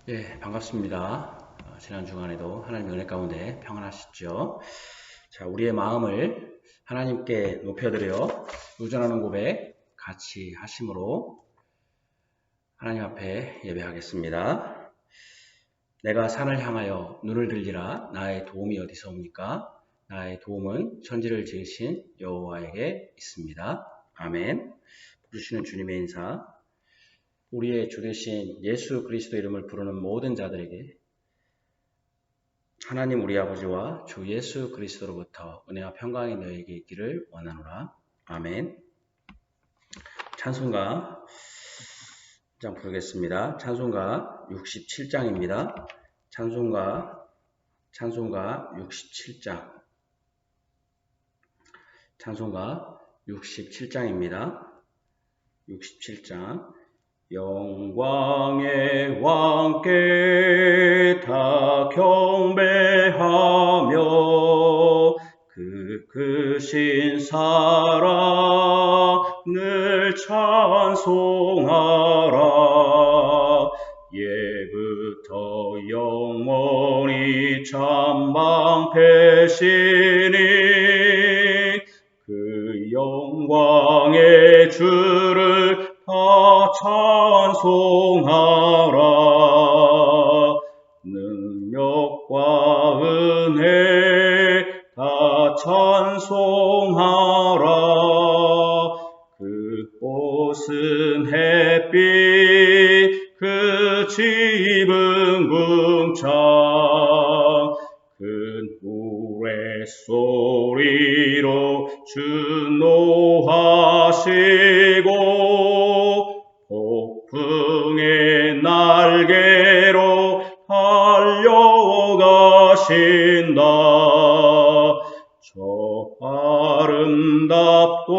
반갑습니다. 지난 주간에도 하나님의 은혜 가운데 평안하셨죠? 자, 우리의 마음을 하나님께 높여드려 의존하는 고백 같이 하심으로 하나님 앞에 예배하겠습니다. 내가 산을 향하여 눈을 들리라. 나의 도움이 어디서 옵니까? 나의 도움은 천지를 지으신 여호와에게 있습니다. 아멘. 부르시는 주님의 인사. 우리의 주 되신 예수 그리스도 이름을 부르는 모든 자들에게 하나님 우리 아버지와 주 예수 그리스도로부터 은혜와 평강이 너에게 있기를 원하노라. 아멘. 찬송가 1장 부르겠습니다. 찬송가 67장입니다. 찬송가 67장. 찬송가 67장입니다. 67장. 영광의 왕께 다 경배하며 그 크신 사랑을 찬송하라. 예부터 영원히 참방패시니 그 영광의 주를 다 찬송하라. 능력과 은혜 다 찬송하라. 그곳은 햇빛 그 집은 궁창 큰 우레소리로 준노하시고 폭풍의 날개로 달려가신다. 저 아름답고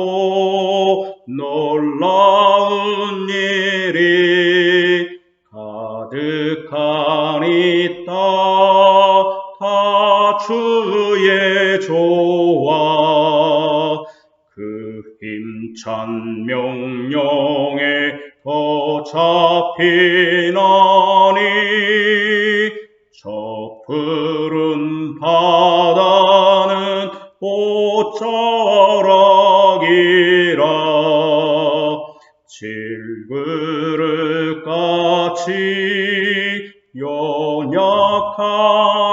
놀라운 일이 가득한 이 땅 다 주의 조화. 그 힘찬 명령에 더 잡히나니 저 푸른 바다는 옷자락이라. 질그릇같이 연약한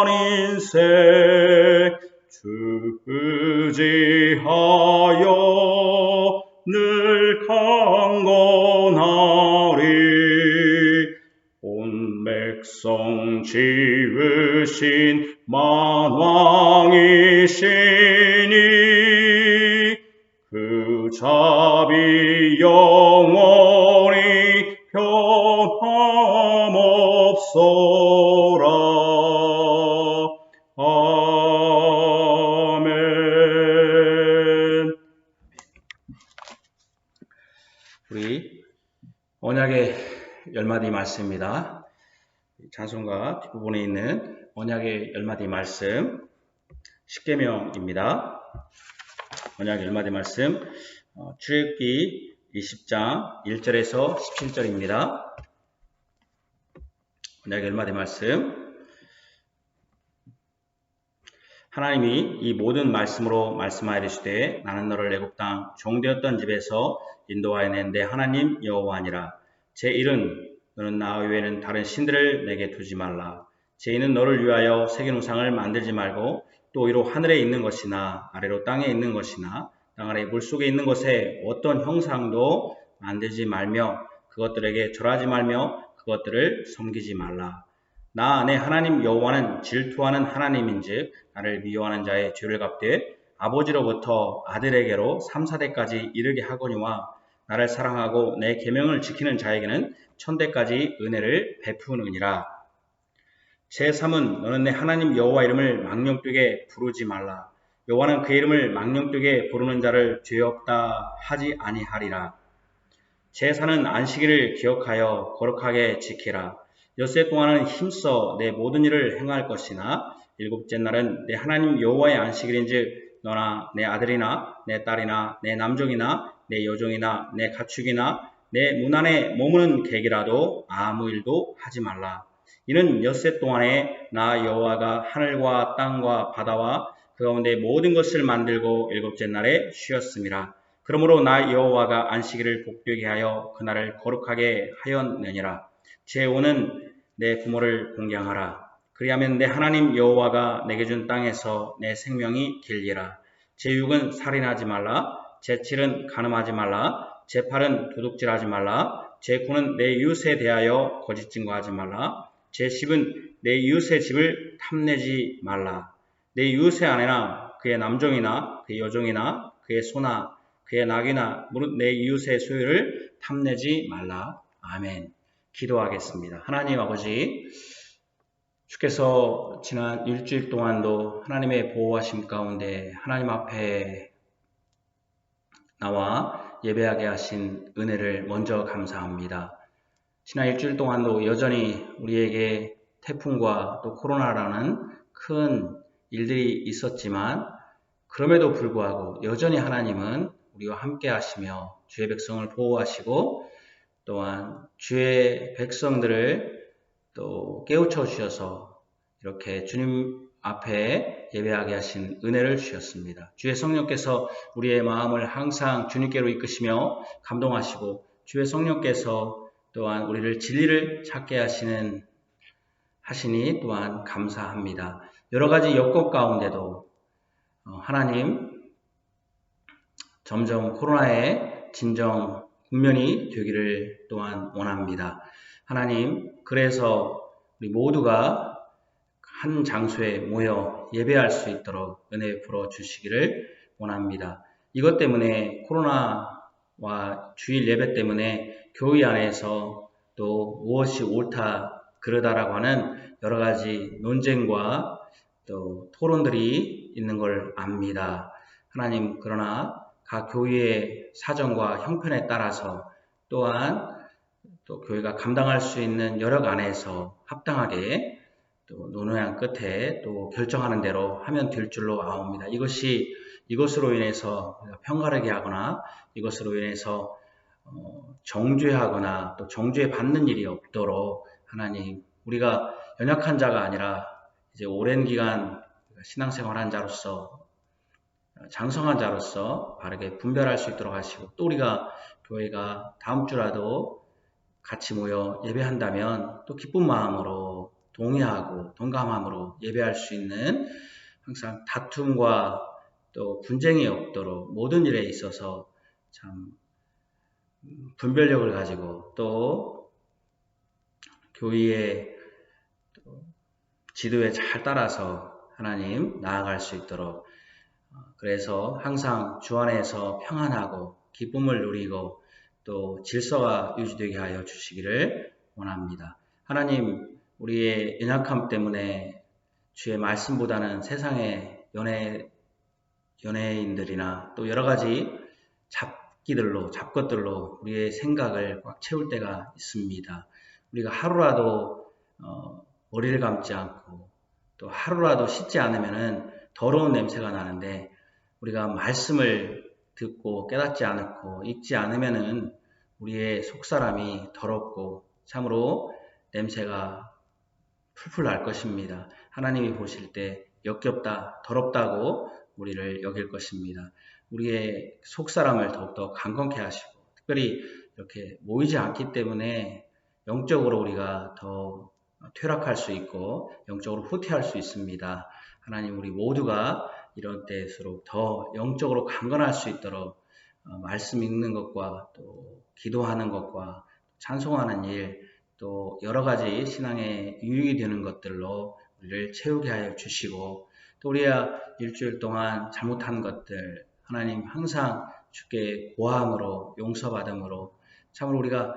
인생 주 의지하여 늘 강건하리. 온 백성 지으신 만왕이시니 그 자비 영원히 변함없소라. 아멘. 우리 언약의 열마디 말씀입니다. 찬송가 뒷부분에 있는 언약의 열마디 말씀 십계명입니다. 언약의 열마디 말씀 출애굽기 20장 1절에서 17절입니다. 언약의 열마디 말씀. 하나님이 이 모든 말씀으로 말씀하이르시되 나는 너를 애굽 땅 종되었던 집에서 인도하여 낸 내 하나님 여호와니라. 제1은 너는 나 외에는 다른 신들을 내게 두지 말라. 제2는 너를 위하여 새긴 우상을 만들지 말고 또 위로 하늘에 있는 것이나 아래로 땅에 있는 것이나 땅 아래 물속에 있는 것에 어떤 형상도 만들지 말며 그것들에게 절하지 말며 그것들을 섬기지 말라. 나 내 하나님 여호와는 질투하는 하나님인즉 나를 미워하는 자의 죄를 갚되 아버지로부터 아들에게로 3, 4대까지 이르게 하거니와 나를 사랑하고 내 계명을 지키는 자에게는 1000대까지 은혜를 베푸느니라. 제3은 너는 내 하나님 여호와 이름을 망령되게 부르지 말라. 여호와는 그 이름을 망령되게 부르는 자를 죄 없다 하지 아니하리라. 제4는 안식일을 기억하여 거룩하게 지키라. 엿새 동안은 힘써 내 모든 일을 행할 것이나 일곱째 날은 내 하나님 여호와의 안식일인즉 너나 내 아들이나 내 딸이나 내 남종이나 내 여종이나 내 가축이나 내 문 안에 머무는 객이라도 아무 일도 하지 말라. 이는 엿새 동안에 나 여호와가 하늘과 땅과 바다와 그 가운데 모든 것을 만들고 일곱째 날에 쉬었음이라. 그러므로 나 여호와가 안식일을 복되게 하여 그날을 거룩하게 하였느니라. 제 5는 내 부모를 공경하라. 그리하면 내 하나님 여호와가 내게 준 땅에서 내 생명이 길리라. 제 6은 살인하지 말라. 제 7은 간음하지 말라. 제 8은 도둑질하지 말라. 제 9는 내 이웃에 대하여 거짓 증거하지 말라. 제 10은 내 이웃의 집을 탐내지 말라. 내 이웃의 아내나 그의 남종이나 그의 여종이나 그의 소나 그의 낙이나 무릇 내 이웃의 소유를 탐내지 말라. 아멘. 기도하겠습니다. 하나님 아버지, 주께서 지난 일주일 동안도 하나님의 보호하심 가운데 하나님 앞에 나와 예배하게 하신 은혜를 먼저 감사합니다. 지난 일주일 동안도 여전히 우리에게 태풍과 또 코로나라는 큰 일들이 있었지만 그럼에도 불구하고 여전히 하나님은 우리와 함께 하시며 주의 백성을 보호하시고 또한 주의 백성들을 또 깨우쳐 주셔서 이렇게 주님 앞에 예배하게 하신 은혜를 주셨습니다. 주의 성령께서 우리의 마음을 항상 주님께로 이끄시며 감동하시고 주의 성령께서 또한 우리를 진리를 찾게 하시니 또한 감사합니다. 여러 가지 여건 가운데도 하나님 점점 코로나의 진정 국면이 되기를 또한 원합니다. 하나님, 그래서 우리 모두가 한 장소에 모여 예배할 수 있도록 은혜 풀어 주시기를 원합니다. 이것 때문에 코로나와 주일 예배 때문에 교회 안에서 또 무엇이 옳다 그르다라고 하는 여러 가지 논쟁과 또 토론들이 있는 걸 압니다. 하나님, 그러나 각 교회의 사정과 형편에 따라서 또한 또 교회가 감당할 수 있는 여력 안에서 합당하게 또 논의한 끝에 또 결정하는 대로 하면 될 줄로 아옵니다. 이것으로 인해서 편가르게 하거나 이것으로 인해서 정죄하거나 또 정죄 받는 일이 없도록 하나님, 우리가 연약한 자가 아니라 이제 오랜 기간 신앙생활한 자로서 장성한 자로서 바르게 분별할 수 있도록 하시고 또 우리가 교회가 다음 주라도 같이 모여 예배한다면 또 기쁜 마음으로 동의하고 동감함으로 예배할 수 있는 항상 다툼과 또 분쟁이 없도록 모든 일에 있어서 참 분별력을 가지고 또 교회의 지도에 잘 따라서 하나님 나아갈 수 있도록 그래서 항상 주 안에서 평안하고 기쁨을 누리고 또 질서가 유지되게 하여 주시기를 원합니다. 하나님, 우리의 연약함 때문에 주의 말씀보다는 세상의 연예인들이나 또 여러 가지 잡것들로 우리의 생각을 꽉 채울 때가 있습니다. 우리가 하루라도 머리를 감지 않고 또 하루라도 씻지 않으면은 더러운 냄새가 나는데 우리가 말씀을 듣고 깨닫지 않고 읽지 않으면은 우리의 속사람이 더럽고 참으로 냄새가 풀풀 날 것입니다. 하나님이 보실 때 역겹다, 더럽다고 우리를 여길 것입니다. 우리의 속사람을 더욱더 강건케 하시고 특별히 이렇게 모이지 않기 때문에 영적으로 우리가 더 퇴락할 수 있고 영적으로 후퇴할 수 있습니다. 하나님, 우리 모두가 이런 때일수록 더 영적으로 강건할 수 있도록 말씀 읽는 것과 또 기도하는 것과 찬송하는 일, 또 여러 가지 신앙에 유익이 되는 것들로 우리를 채우게 하여 주시고 또 우리가 일주일 동안 잘못한 것들 하나님 항상 주께 고함으로 용서받음으로 참으로 우리가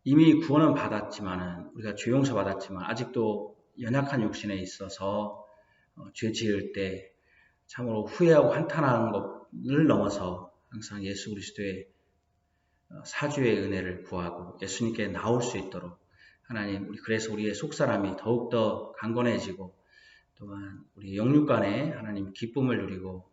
이미 구원은 받았지만은 우리가 죄 용서 받았지만 아직도 연약한 육신에 있어서 죄 지을 때 참으로 후회하고 한탄하는 것을 넘어서 항상 예수 그리스도의 사주의 은혜를 구하고 예수님께 나올 수 있도록 하나님, 그래서 우리의 속사람이 더욱더 강건해지고 또한 우리 영육 간에 하나님 기쁨을 누리고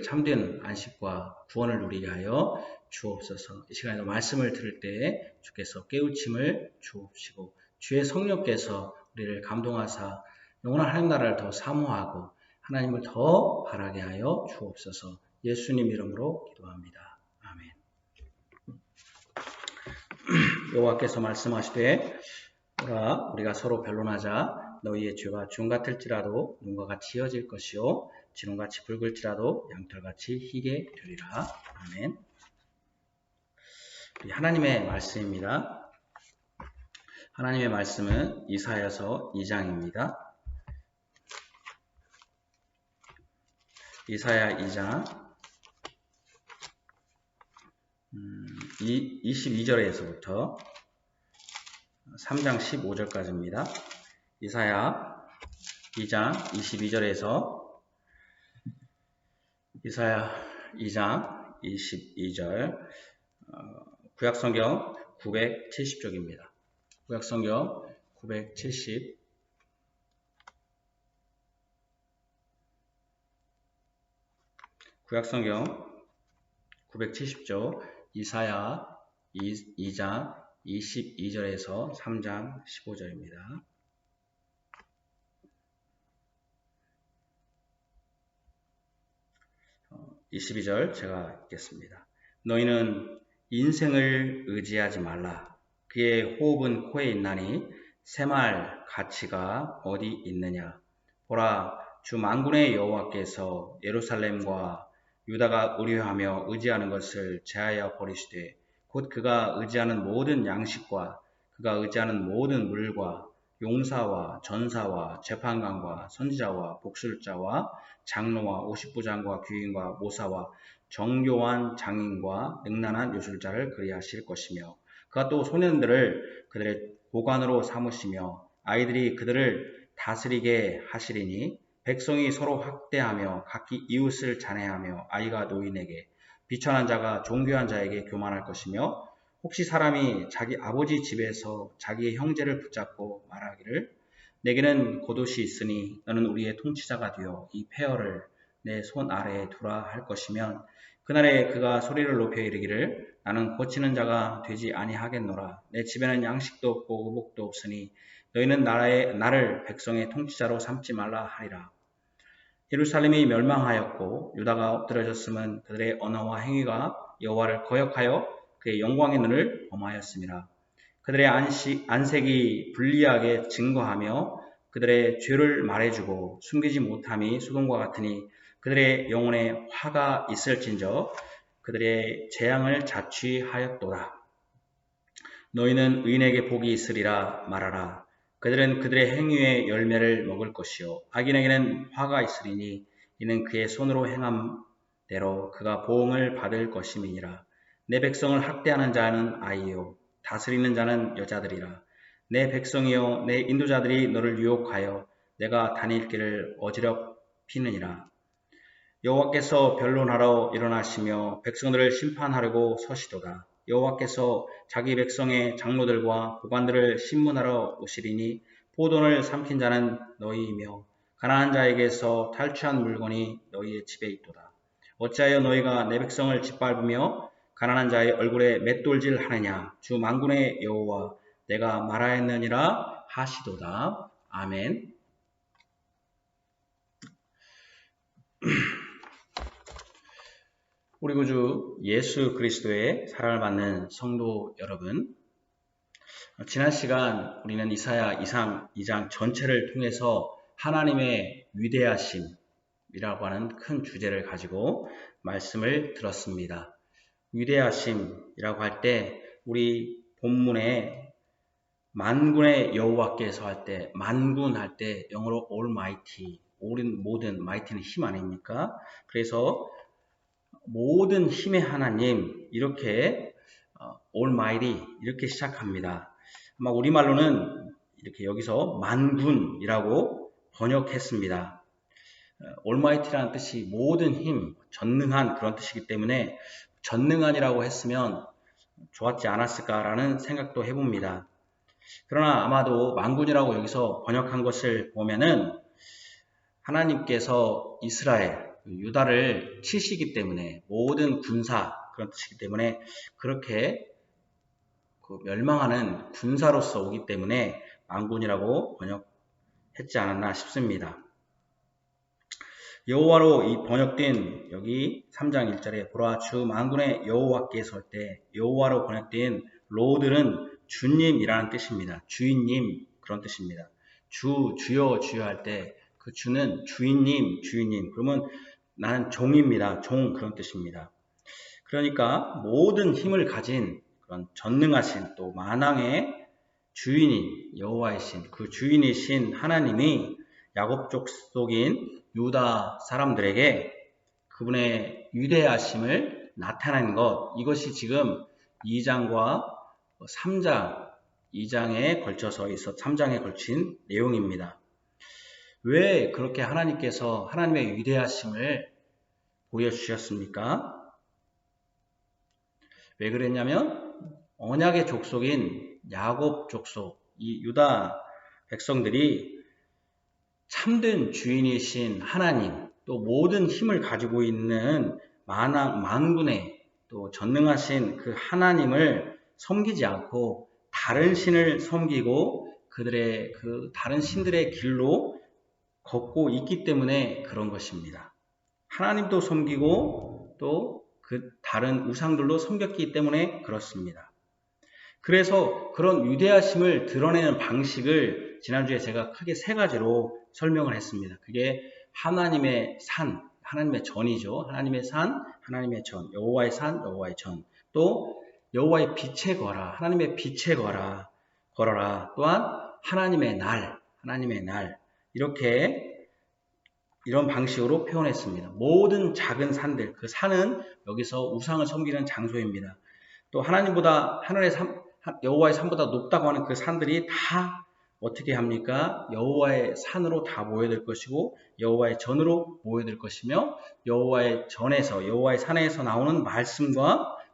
참된 안식과 구원을 누리게 하여 주옵소서. 이 시간에도 말씀을 들을 때 주께서 깨우침을 주옵시고 주의 성령께서 우리를 감동하사 영원한 하나님 나라를 더 사모하고 하나님을 더 바라게 하여 주옵소서. 예수님 이름으로 기도합니다. 아멘. 여호와께서 말씀하시되 오라 우리가 서로 변론하자. 너희의 죄가 중 같을지라도 눈과 같이 이어질 것이요 지름같이 붉을지라도 양털같이 희게 되리라. 아멘. 하나님의 말씀입니다. 하나님의 말씀은 이사야서 2장입니다. 이사야 2장 22절에서부터 3장 15절까지입니다. 이사야 2장 22절에서 이사야 2장 22절 구약성경 970쪽입니다. 구약성경 970 구약성경 970쪽 이사야 2장 22절에서 3장 15절입니다. 22절 제가 읽겠습니다. 너희는 인생을 의지하지 말라. 그의 호흡은 코에 있나니 새말 가치가 어디 있느냐. 보라 주 만군의 여호와께서 예루살렘과 유다가 의뢰하며 의지하는 것을 제하여 버리시되 곧 그가 의지하는 모든 양식과 그가 의지하는 모든 물과 용사와 전사와 재판관과 선지자와 복술자와 장로와 오십부장과 귀인과 모사와 정교한 장인과 능란한 요술자를 그리하실 것이며 그가 또 소년들을 그들의 보관으로 삼으시며 아이들이 그들을 다스리게 하시리니 백성이 서로 학대하며 각기 이웃을 잔해하며 아이가 노인에게 비천한 자가 종교한 자에게 교만할 것이며 혹시 사람이 자기 아버지 집에서 자기의 형제를 붙잡고 말하기를 내게는 겉옷이 있으니 너는 우리의 통치자가 되어 이 폐허를 내 손 아래에 두라 할 것이면 그날에 그가 소리를 높여 이르기를 나는 고치는 자가 되지 아니하겠노라. 내 집에는 양식도 없고 의복도 없으니 너희는 나를 백성의 통치자로 삼지 말라 하리라. 예루살렘이 멸망하였고 유다가 엎드려졌음은 그들의 언어와 행위가 여호와를 거역하여 그의 영광의 눈을 범하였습니다. 그들의 안색이 불리하게 증거하며 그들의 죄를 말해주고 숨기지 못함이 소돔과 같으니 그들의 영혼에 화가 있을진저 그들의 재앙을 자취하였도다. 너희는 의인에게 복이 있으리라 말하라. 그들은 그들의 행위의 열매를 먹을 것이요 악인에게는 화가 있으리니 이는 그의 손으로 행한 대로 그가 보응을 받을 것임이니라. 내 백성을 학대하는 자는 아이요 다스리는 자는 여자들이라. 내 백성이요 내 인도자들이 너를 유혹하여 내가 다닐 길을 어지럽히느니라. 여호와께서 변론하러 일어나시며 백성들을 심판하려고 서시도다. 여호와께서 자기 백성의 장로들과 보관들을 심문하러 오시리니 포도를 삼킨 자는 너희이며 가난한 자에게서 탈취한 물건이 너희의 집에 있도다. 어찌하여 너희가 내 백성을 짓밟으며 가난한 자의 얼굴에 맷돌질 하느냐. 주 만군의 여호와 내가 말하였느니라 하시도다. 아멘. 우리 구주 예수 그리스도의 사랑을 받는 성도 여러분, 지난 시간 우리는 이사야 2장 전체를 통해서 하나님의 위대하심이라고 하는 큰 주제를 가지고 말씀을 들었습니다. 위대하심이라고 할 때 우리 본문에 만군의 여호와께서 할 때 만군 할 때 영어로 almighty, all은 모든, mighty는 힘 아닙니까? 그래서 모든 힘의 하나님 이렇게 almighty 이렇게 시작합니다. 아마 우리말로는 이렇게 여기서 만군이라고 번역했습니다. almighty라는 뜻이 모든 힘, 전능한 그런 뜻이기 때문에 전능한이라고 했으면 좋았지 않았을까라는 생각도 해봅니다. 그러나 아마도 만군이라고 여기서 번역한 것을 보면은 하나님께서 이스라엘, 유다를 치시기 때문에 모든 군사 그런 뜻이기 때문에 그렇게 멸망하는 군사로서 오기 때문에 망군이라고 번역했지 않았나 싶습니다. 여호와로 이 번역된 여기 3장 1절에 보라 주 만군의 여호와께 설 때 여호와로 번역된 로드는 주님이라는 뜻입니다. 주인님 그런 뜻입니다. 주여 할 때 그 주는 주인님 그러면 나는 종입니다. 종 그런 뜻입니다. 그러니까 모든 힘을 가진 그런 전능하신 또 만왕의 주인인 여호와이신 그 주인이신 하나님이 야곱 족속인 유다 사람들에게 그분의 위대하심을 나타낸 것, 이것이 지금 2장과 3장, 2장에 걸쳐서 3장에 걸친 내용입니다. 왜 그렇게 하나님께서 하나님의 위대하심을 보여주셨습니까? 왜 그랬냐면 언약의 족속인 야곱 족속, 이 유다 백성들이 참된 주인이신 하나님, 또 모든 힘을 가지고 있는 만군의 또 전능하신 그 하나님을 섬기지 않고 다른 신을 섬기고 그들의 그 다른 신들의 길로 걷고 있기 때문에 그런 것입니다. 하나님도 섬기고 또 그 다른 우상들도 섬겼기 때문에 그렇습니다. 그래서 그런 위대하심을 드러내는 방식을 지난주에 제가 크게 3가지로 설명을 했습니다. 그게 하나님의 산, 하나님의 전이죠. 하나님의 산, 하나님의 전, 여호와의 산, 여호와의 전. 또 여호와의 빛에 걸어라, 하나님의 빛에 걸어라. 또한 하나님의 날, 이렇게 이런 방식으로 표현했습니다. 모든 작은 산들, 그 산은 여기서 우상을 섬기는 장소입니다. 또 하나님보다 여호와의 산보다 높다고 하는 그 산들이 다 어떻게 합니까? 여호와의 산으로 다 모여들 것이고 여호와의 전으로 모여들 것이며 여호와의 산에서 나오는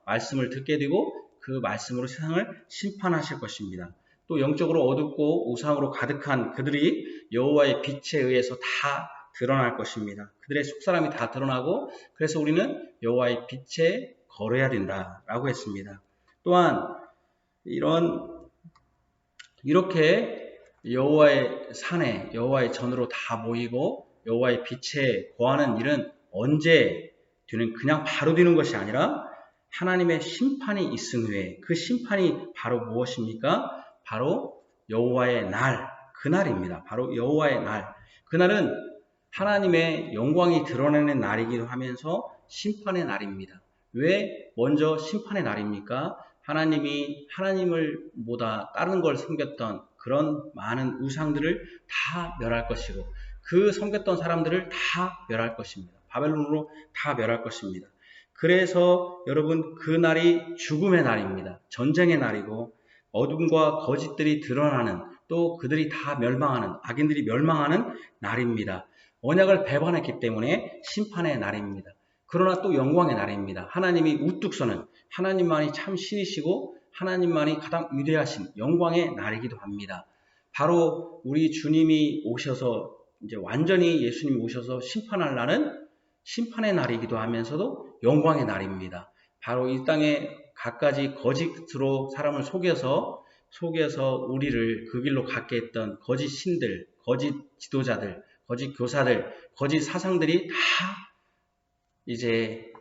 말씀을 듣게 되고 그 말씀으로 세상을 심판하실 것입니다. 또 영적으로 어둡고 우상으로 가득한 그들이 여호와의 빛에 의해서 다 드러날 것입니다. 그들의 속사람이 다 드러나고 그래서 우리는 여호와의 빛에 걸어야 된다라고 했습니다. 또한 이렇게 여호와의 산에 여호와의 전으로 다 모이고 여호와의 빛에 거하는 일은 언제 되는 그냥 바로 되는 것이 아니라 하나님의 심판이 있은 후에 그 심판이 바로 무엇입니까? 바로 여호와의 날, 그날입니다. 바로 여호와의 날. 그날은 하나님의 영광이 드러나는 날이기도 하면서 심판의 날입니다. 왜 먼저 심판의 날입니까? 하나님을 보다 다른 걸 섬겼던 그런 많은 우상들을 다 멸할 것이고 그 섬겼던 사람들을 다 멸할 것입니다. 바벨론으로 다 멸할 것입니다. 그래서 여러분 그 날이 죽음의 날입니다. 전쟁의 날이고 어둠과 거짓들이 드러나는 또 그들이 다 멸망하는 악인들이 멸망하는 날입니다. 언약을 배반했기 때문에 심판의 날입니다. 그러나 또 영광의 날입니다. 하나님이 우뚝 서는 하나님만이 참 신이시고 하나님만이 가장 위대하신 영광의 날이기도 합니다. 바로 우리 주님이 오셔서 이제 완전히 예수님이 오셔서 심판할 날은 심판의 날이기도 하면서도 영광의 날입니다. 바로 이 땅에 갖가지 거짓으로 사람을 속여서 우리를 그 길로 갖게 했던 거짓 신들, 거짓 지도자들, 거짓 교사들, 거짓 사상들이 다 이제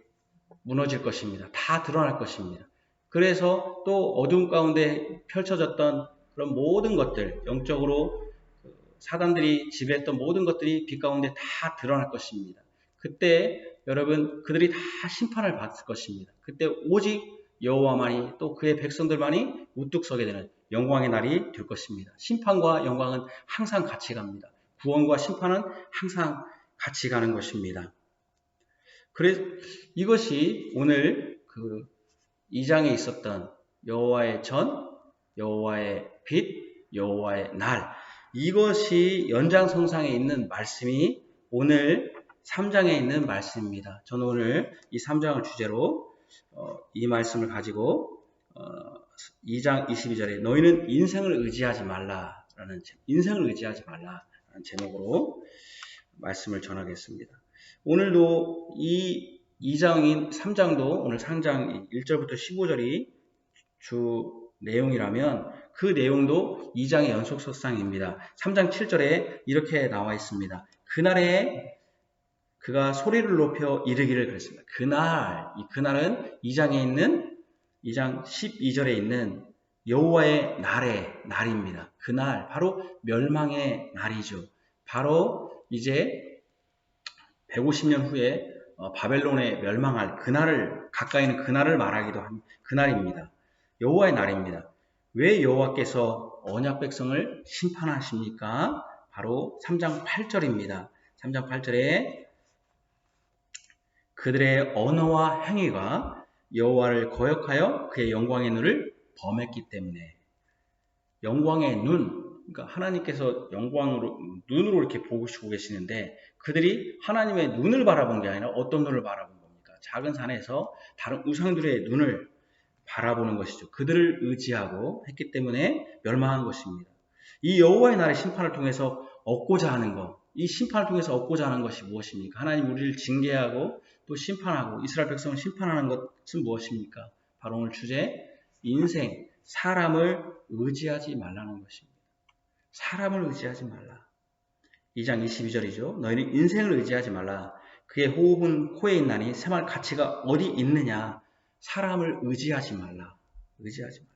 무너질 것입니다. 다 드러날 것입니다. 그래서 또 어둠 가운데 펼쳐졌던 그런 모든 것들, 영적으로 사단들이 지배했던 모든 것들이 빛 가운데 다 드러날 것입니다. 그때 여러분 그들이 다 심판을 받을 것입니다. 그때 오직 여호와만이 또 그의 백성들만이 우뚝 서게 되는 영광의 날이 될 것입니다. 심판과 영광은 항상 같이 갑니다. 구원과 심판은 항상 같이 가는 것입니다. 그래서 이것이 오늘 그 2장에 있었던 여호와의 전, 여호와의 빛, 여호와의 날, 이것이 연장선상에 있는 말씀이 오늘 3장에 있는 말씀입니다. 저는 오늘 이 3장을 주제로 이 말씀을 가지고 2장 22절에 너희는 인생을 의지하지 말라라는 제목으로 말씀을 전하겠습니다. 오늘도 이 2장인 3장도 오늘 3장 1절부터 15절이 주 내용이라면 그 내용도 2장의 연속석상입니다. 3장 7절에 이렇게 나와 있습니다. 그날에 그가 소리를 높여 이르기를 그랬습니다. 그날은 2장 12절에 있는 여호와의 날입니다. 그날, 바로 멸망의 날이죠. 바로 이제 150년 후에 바벨론에 멸망할 그날을, 가까이 있는 그날을 말하기도 한 그날입니다. 여호와의 날입니다. 왜 여호와께서 언약 백성을 심판하십니까? 바로 3장 8절입니다. 3장 8절에 그들의 언어와 행위가 여호와를 거역하여 그의 영광의 눈을 범했기 때문에, 영광의 눈, 그러니까 하나님께서 영광으로 눈으로 이렇게 보시고 계시는데 그들이 하나님의 눈을 바라본 게 아니라 어떤 눈을 바라본 겁니까? 작은 산에서 다른 우상들의 눈을 바라보는 것이죠. 그들을 의지하고 했기 때문에 멸망한 것입니다. 이 여호와의 날의 심판을 통해서 얻고자 하는 것, 이 심판을 통해서 얻고자 하는 것이 무엇입니까? 하나님 우리를 징계하고 또 심판하고 이스라엘 백성을 심판하는 것은 무엇입니까? 바로 오늘 주제, 인생, 사람을 의지하지 말라는 것입니다. 사람을 의지하지 말라. 2장 22절이죠. 너희는 인생을 의지하지 말라. 그의 호흡은 코에 있나니 생활 가치가 어디 있느냐. 사람을 의지하지 말라. 의지하지 말라.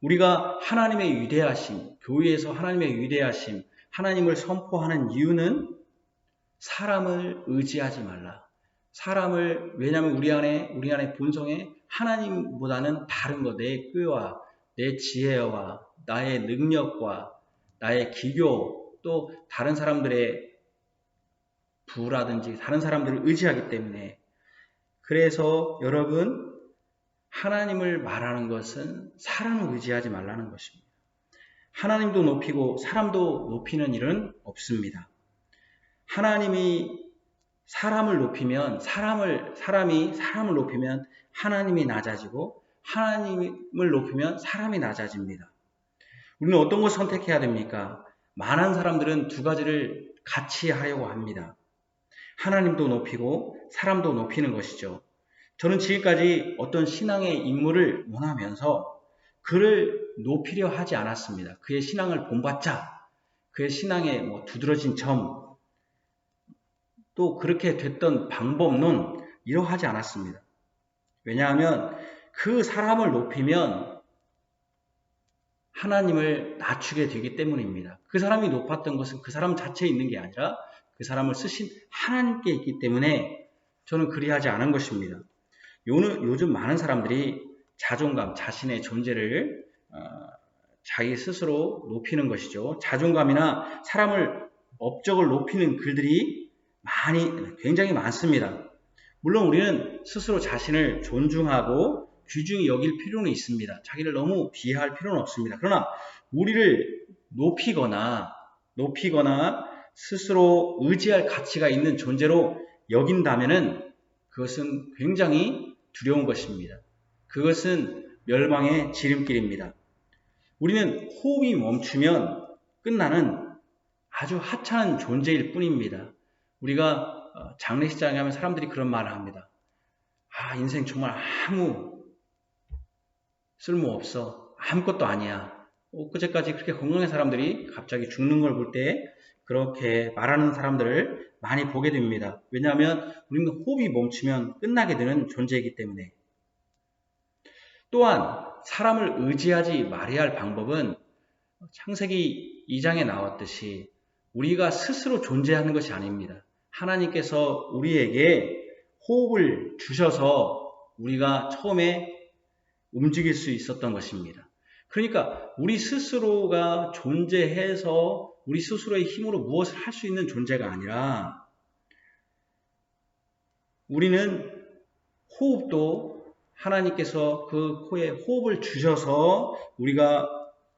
우리가 하나님의 위대하심, 교회에서 하나님의 위대하심, 하나님을 선포하는 이유는 사람을 의지하지 말라. 왜냐하면 우리 안에 본성에 하나님보다는 다른 것, 내 꾀와 내 지혜와 나의 능력과 나의 기교, 또 다른 사람들의 부라든지 다른 사람들을 의지하기 때문에, 그래서 여러분, 하나님을 말하는 것은 사람을 의지하지 말라는 것입니다. 하나님도 높이고 사람도 높이는 일은 없습니다. 하나님이 사람을 높이면 사람이 사람을 높이면 하나님이 낮아지고 하나님을 높이면 사람이 낮아집니다. 우리는 어떤 걸 선택해야 됩니까? 많은 사람들은 두 가지를 같이 하려고 합니다. 하나님도 높이고 사람도 높이는 것이죠. 저는 지금까지 어떤 신앙의 인물을 원하면서 그를 높이려 하지 않았습니다. 그의 신앙을 본받자, 그의 신앙에 두드러진 점, 또 그렇게 됐던 방법론 이러하지 않았습니다. 왜냐하면 그 사람을 높이면 하나님을 낮추게 되기 때문입니다. 그 사람이 높았던 것은 그 사람 자체에 있는 게 아니라 그 사람을 쓰신 하나님께 있기 때문에 저는 그리하지 않은 것입니다. 요즘 많은 사람들이 자존감, 자신의 존재를 자기 스스로 높이는 것이죠. 자존감이나 사람을, 업적을 높이는 글들이 굉장히 많습니다. 물론 우리는 스스로 자신을 존중하고 귀중히 여길 필요는 있습니다. 자기를 너무 비하할 필요는 없습니다. 그러나 우리를 높이거나 스스로 의지할 가치가 있는 존재로 여긴다면은 그것은 굉장히 두려운 것입니다. 그것은 멸망의 지름길입니다. 우리는 호흡이 멈추면 끝나는 아주 하찮은 존재일 뿐입니다. 우리가 장례식장에 가면 사람들이 그런 말을 합니다. 인생 정말 아무 쓸모없어. 아무것도 아니야. 엊그제까지 그렇게 건강한 사람들이 갑자기 죽는 걸 볼 때 그렇게 말하는 사람들을 많이 보게 됩니다. 왜냐하면 우리는 호흡이 멈추면 끝나게 되는 존재이기 때문에. 또한 사람을 의지하지 말아야 할 방법은 창세기 2장에 나왔듯이 우리가 스스로 존재하는 것이 아닙니다. 하나님께서 우리에게 호흡을 주셔서 우리가 처음에 움직일 수 있었던 것입니다. 그러니까 우리 스스로가 존재해서 우리 스스로의 힘으로 무엇을 할 수 있는 존재가 아니라 우리는 호흡도 하나님께서 그 코에 호흡을 주셔서 우리가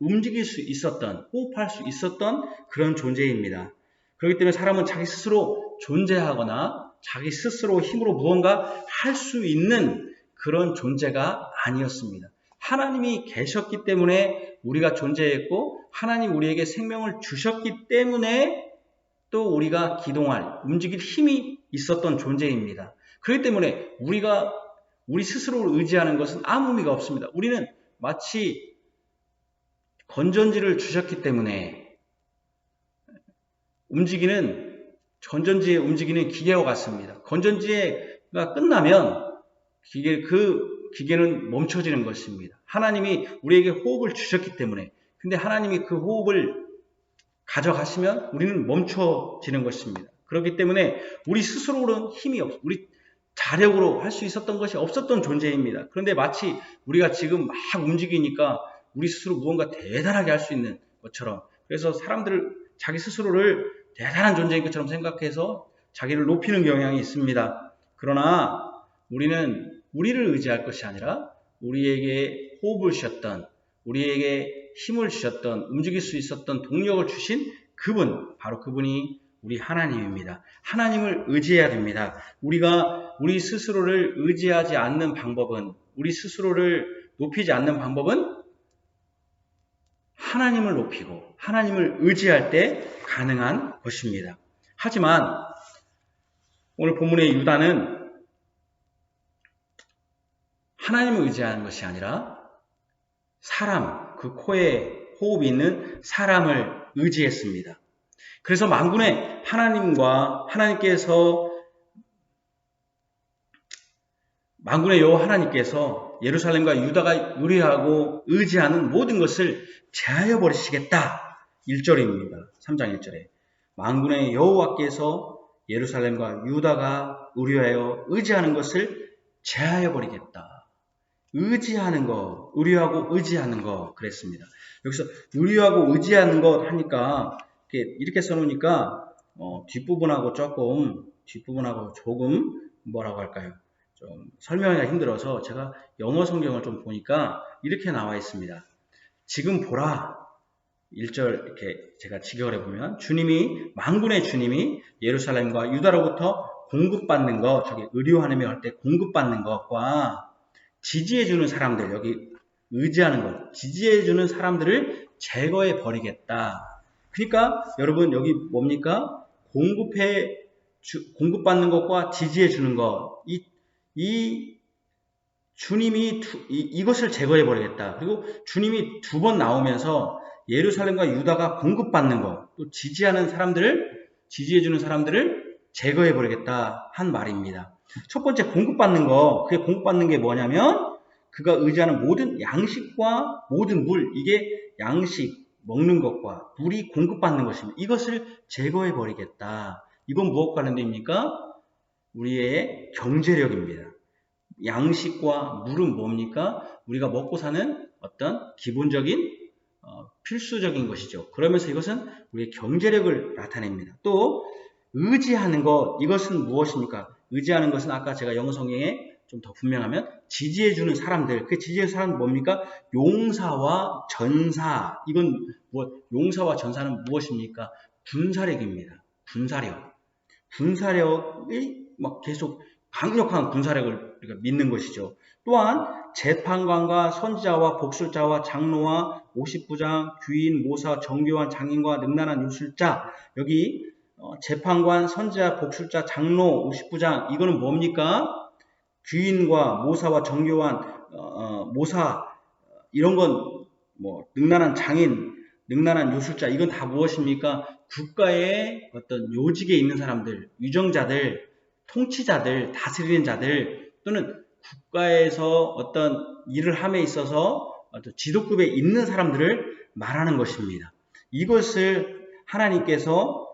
움직일 수 있었던, 호흡할 수 있었던 그런 존재입니다. 그렇기 때문에 사람은 자기 스스로 존재하거나 자기 스스로 힘으로 무언가 할 수 있는 그런 존재가 아니었습니다. 하나님이 계셨기 때문에 우리가 존재했고 하나님 우리에게 생명을 주셨기 때문에 또 우리가 기동할, 움직일 힘이 있었던 존재입니다. 그렇기 때문에 우리 스스로를 의지하는 것은 아무 의미가 없습니다. 우리는 마치 건전지를 주셨기 때문에 건전지에 움직이는 기계와 같습니다. 건전지가 끝나면 그 기계는 멈춰지는 것입니다. 하나님이 우리에게 호흡을 주셨기 때문에, 근데 하나님이 그 호흡을 가져가시면 우리는 멈춰지는 것입니다. 그렇기 때문에 우리 스스로는 힘이 없어. 우리 자력으로 할 수 있었던 것이 없었던 존재입니다. 그런데 마치 우리가 지금 막 움직이니까 우리 스스로 무언가 대단하게 할 수 있는 것처럼, 그래서 사람들을 자기 스스로를 대단한 존재인 것처럼 생각해서 자기를 높이는 경향이 있습니다. 그러나 우리는 우리를 의지할 것이 아니라 우리에게 호흡을 주셨던, 우리에게 힘을 주셨던, 움직일 수 있었던 동력을 주신 그분, 바로 그분이 우리 하나님입니다. 하나님을 의지해야 됩니다. 우리가 우리 스스로를 의지하지 않는 방법은, 우리 스스로를 높이지 않는 방법은 하나님을 높이고 하나님을 의지할 때 가능한 것입니다. 하지만 오늘 본문의 유다는 하나님을 의지하는 것이 아니라 사람, 그 코에 호흡이 있는 사람을 의지했습니다. 그래서 만군의 만군의 여호와 하나님께서 예루살렘과 유다가 의뢰하고 의지하는 모든 것을 제하여 버리시겠다. 1절입니다. 3장 1절에 만군의 여호와께서 예루살렘과 유다가 의지하는 것을 제하여 버리겠다. 의지하는 거, 의뢰하고 의지하는 거 그랬습니다. 여기서 의뢰하고 의지하는 것 하니까 이렇게 써놓으니까 뒷부분하고 조금 뭐라고 할까요? 좀 설명하기가 힘들어서 제가 영어 성경을 좀 보니까 이렇게 나와 있습니다. 지금 보라. 1절 이렇게 제가 직역을 해보면 만군의 주님이 예루살렘과 유다로부터 공급받는 것, 저기 의료하느며 할 때 공급받는 것과 지지해주는 사람들, 여기 의지하는 것, 지지해주는 사람들을 제거해 버리겠다. 그러니까 여러분 여기 뭡니까? 공급받는 것과 지지해주는 것, 이 주님이 이것을 제거해 버리겠다. 그리고 주님이 2번 나오면서 예루살렘과 유다가 공급받는 것, 또 지지해주는 사람들을 제거해 버리겠다 한 말입니다. 첫 번째 공급받는 거, 그게 공급받는 게 뭐냐면 그가 의지하는 모든 양식과 모든 물, 이게 양식 먹는 것과 물이 공급받는 것입니다. 이것을 제거해 버리겠다. 이건 무엇과 관련됩니까? 우리의 경제력입니다. 양식과 물은 뭡니까? 우리가 먹고 사는 어떤 기본적인 필수적인 것이죠. 그러면서 이것은 우리의 경제력을 나타냅니다. 또 의지하는 것, 이것은 무엇입니까? 의지하는 것은 아까 제가 영어 성경에 좀 더 분명하면 지지해주는 사람들, 그 지지해주는 사람은 뭡니까? 용사와 전사. 이건 용사와 전사는 무엇입니까? 군사력입니다. 군사력이 막 계속 강력한 군사력을 우리가 믿는 것이죠. 또한 재판관과 선지자와 복술자와 장로와 50부장, 귀인, 모사, 정교한 장인과 능란한 유술자, 여기 재판관, 선지자, 복술자, 장로, 50부장, 이거는 뭡니까? 귀인과 모사와 정교한 모사, 이런 건 능란한 장인, 능란한 요술자, 이건 다 무엇입니까? 국가의 어떤 요직에 있는 사람들, 유정자들, 통치자들, 다스리는 자들, 또는 국가에서 어떤 일을 함에 있어서 어떤 지도급에 있는 사람들을 말하는 것입니다. 이것을 하나님께서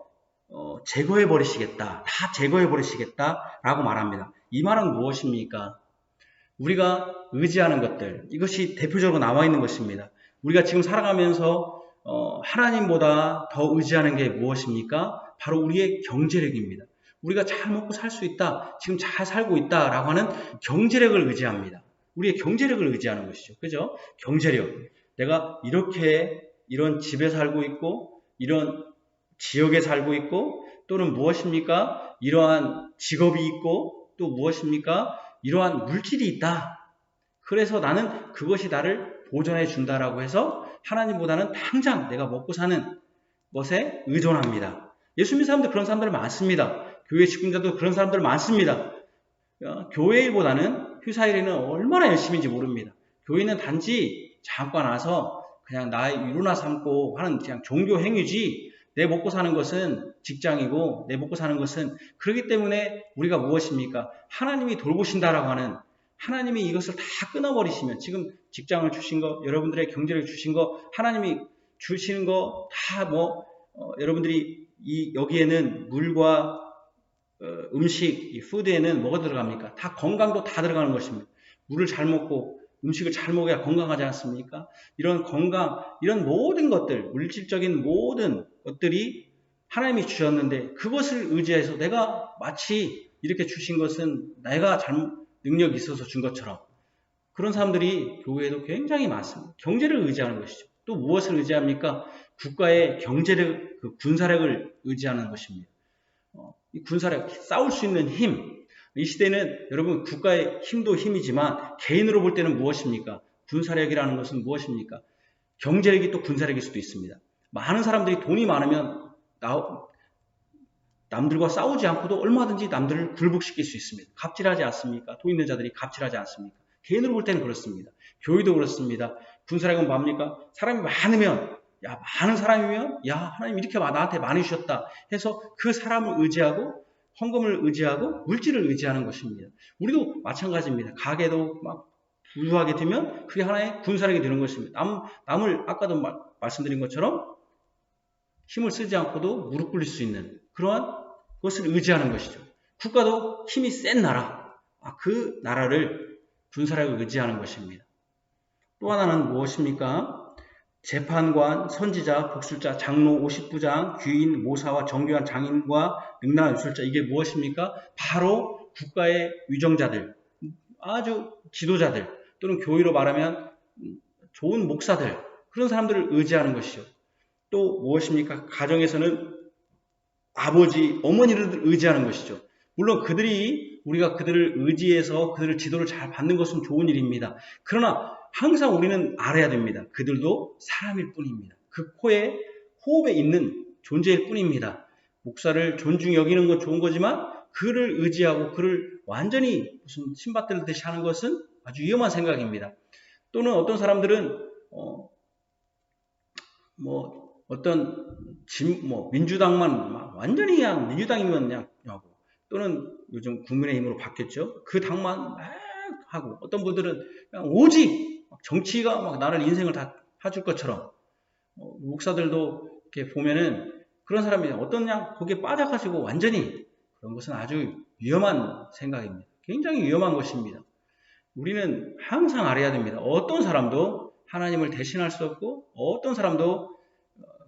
제거해 버리시겠다, 다 제거해 버리시겠다 라고 말합니다. 이 말은 무엇입니까? 우리가 의지하는 것들, 이것이 대표적으로 나와 있는 것입니다. 우리가 지금 살아가면서 하나님보다 더 의지하는 게 무엇입니까? 바로 우리의 경제력입니다. 우리가 잘 먹고 살 수 있다, 지금 잘 살고 있다라고 하는 경제력을 의지합니다. 우리의 경제력을 의지하는 것이죠. 그죠? 경제력. 내가 이런 집에 살고 있고, 이런 지역에 살고 있고, 또는 무엇입니까? 이러한 직업이 있고, 또 무엇입니까? 이러한 물질이 있다. 그래서 나는 그것이 나를 보존해 준다라고 해서 하나님보다는 당장 내가 먹고 사는 것에 의존합니다. 예수 믿는 사람들, 그런 사람들 많습니다. 교회 직분자도 그런 사람들 많습니다. 교회 일보다는 휴사일에는 얼마나 열심인지 모릅니다. 교회는 단지 잠깐 와서 그냥 나의 이루나 삼고 하는 그냥 종교 행위지, 내 먹고 사는 것은 직장이고 내 먹고 사는 것은, 그렇기 때문에 우리가 무엇입니까? 하나님이 돌보신다라고 하는, 하나님이 이것을 다 끊어버리시면, 지금 직장을 주신 거, 여러분들의 경제를 주신 거, 하나님이 주시는 거 다 여러분들이 여기에는 물과 음식, 이 푸드에는 뭐가 들어갑니까? 다 건강도 다 들어가는 것입니다. 물을 잘 먹고 음식을 잘 먹어야 건강하지 않습니까? 이런 건강, 이런 모든 것들, 물질적인 모든 것들이 하나님이 주셨는데, 그것을 의지해서 내가 마치 이렇게 주신 것은 내가 능력이 있어서 준 것처럼, 그런 사람들이 교회에도 굉장히 많습니다. 경제를 의지하는 것이죠. 또 무엇을 의지합니까? 국가의 경제력, 군사력을 의지하는 것입니다. 이 군사력, 싸울 수 있는 힘. 이 시대는 여러분, 국가의 힘도 힘이지만 개인으로 볼 때는 무엇입니까? 군사력이라는 것은 무엇입니까? 경제력이 또 군사력일 수도 있습니다. 많은 사람들이 돈이 많으면 남들과 싸우지 않고도 얼마든지 남들을 굴복시킬 수 있습니다. 갑질하지 않습니까? 돈 있는 자들이 갑질하지 않습니까? 개인으로 볼 때는 그렇습니다. 교회도 그렇습니다. 군사력은 뭡니까? 사람이 많으면, 많은 사람이면, 하나님 이렇게 나한테 많이 주셨다 해서 그 사람을 의지하고, 헌금을 의지하고, 물질을 의지하는 것입니다. 우리도 마찬가지입니다. 가게도 막 부유하게 되면 그게 하나의 군사력이 되는 것입니다. 남을 아까도 말씀드린 것처럼 힘을 쓰지 않고도 무릎 꿇릴 수 있는 그러한 것을 의지하는 것이죠. 국가도 힘이 센 나라, 그 나라를, 군사력을 의지하는 것입니다. 또 하나는 무엇입니까? 재판관, 선지자, 복술자, 장로, 50부장, 귀인, 모사와 정교한 장인과 능란한 유술자, 이게 무엇입니까? 바로 국가의 위정자들, 아주 지도자들, 또는 교회로 말하면 좋은 목사들, 그런 사람들을 의지하는 것이죠. 또 무엇입니까? 가정에서는 아버지, 어머니를 의지하는 것이죠. 물론 우리가 그들을 의지해서 그들을 지도를 잘 받는 것은 좋은 일입니다. 그러나 항상 우리는 알아야 됩니다. 그들도 사람일 뿐입니다. 그 코에, 호흡에 있는 존재일 뿐입니다. 목사를 존중히 여기는 건 좋은 거지만 그를 의지하고 그를 완전히 무슨 신받들듯이 하는 것은 아주 위험한 생각입니다. 또는 어떤 사람들은 민주당만 완전히 그냥 민주당이면 그냥 하고, 또는 요즘 국민의힘으로 바뀌었죠. 그 당만 막 하고, 어떤 분들은 그냥 오직 정치가 막 나를 인생을 다 해줄 것처럼, 목사들도 이렇게 보면은 그런 사람이 어떤 거기에 빠져가지고 완전히, 그런 것은 아주 위험한 생각입니다. 굉장히 위험한 것입니다. 우리는 항상 알아야 됩니다. 어떤 사람도 하나님을 대신할 수 없고, 어떤 사람도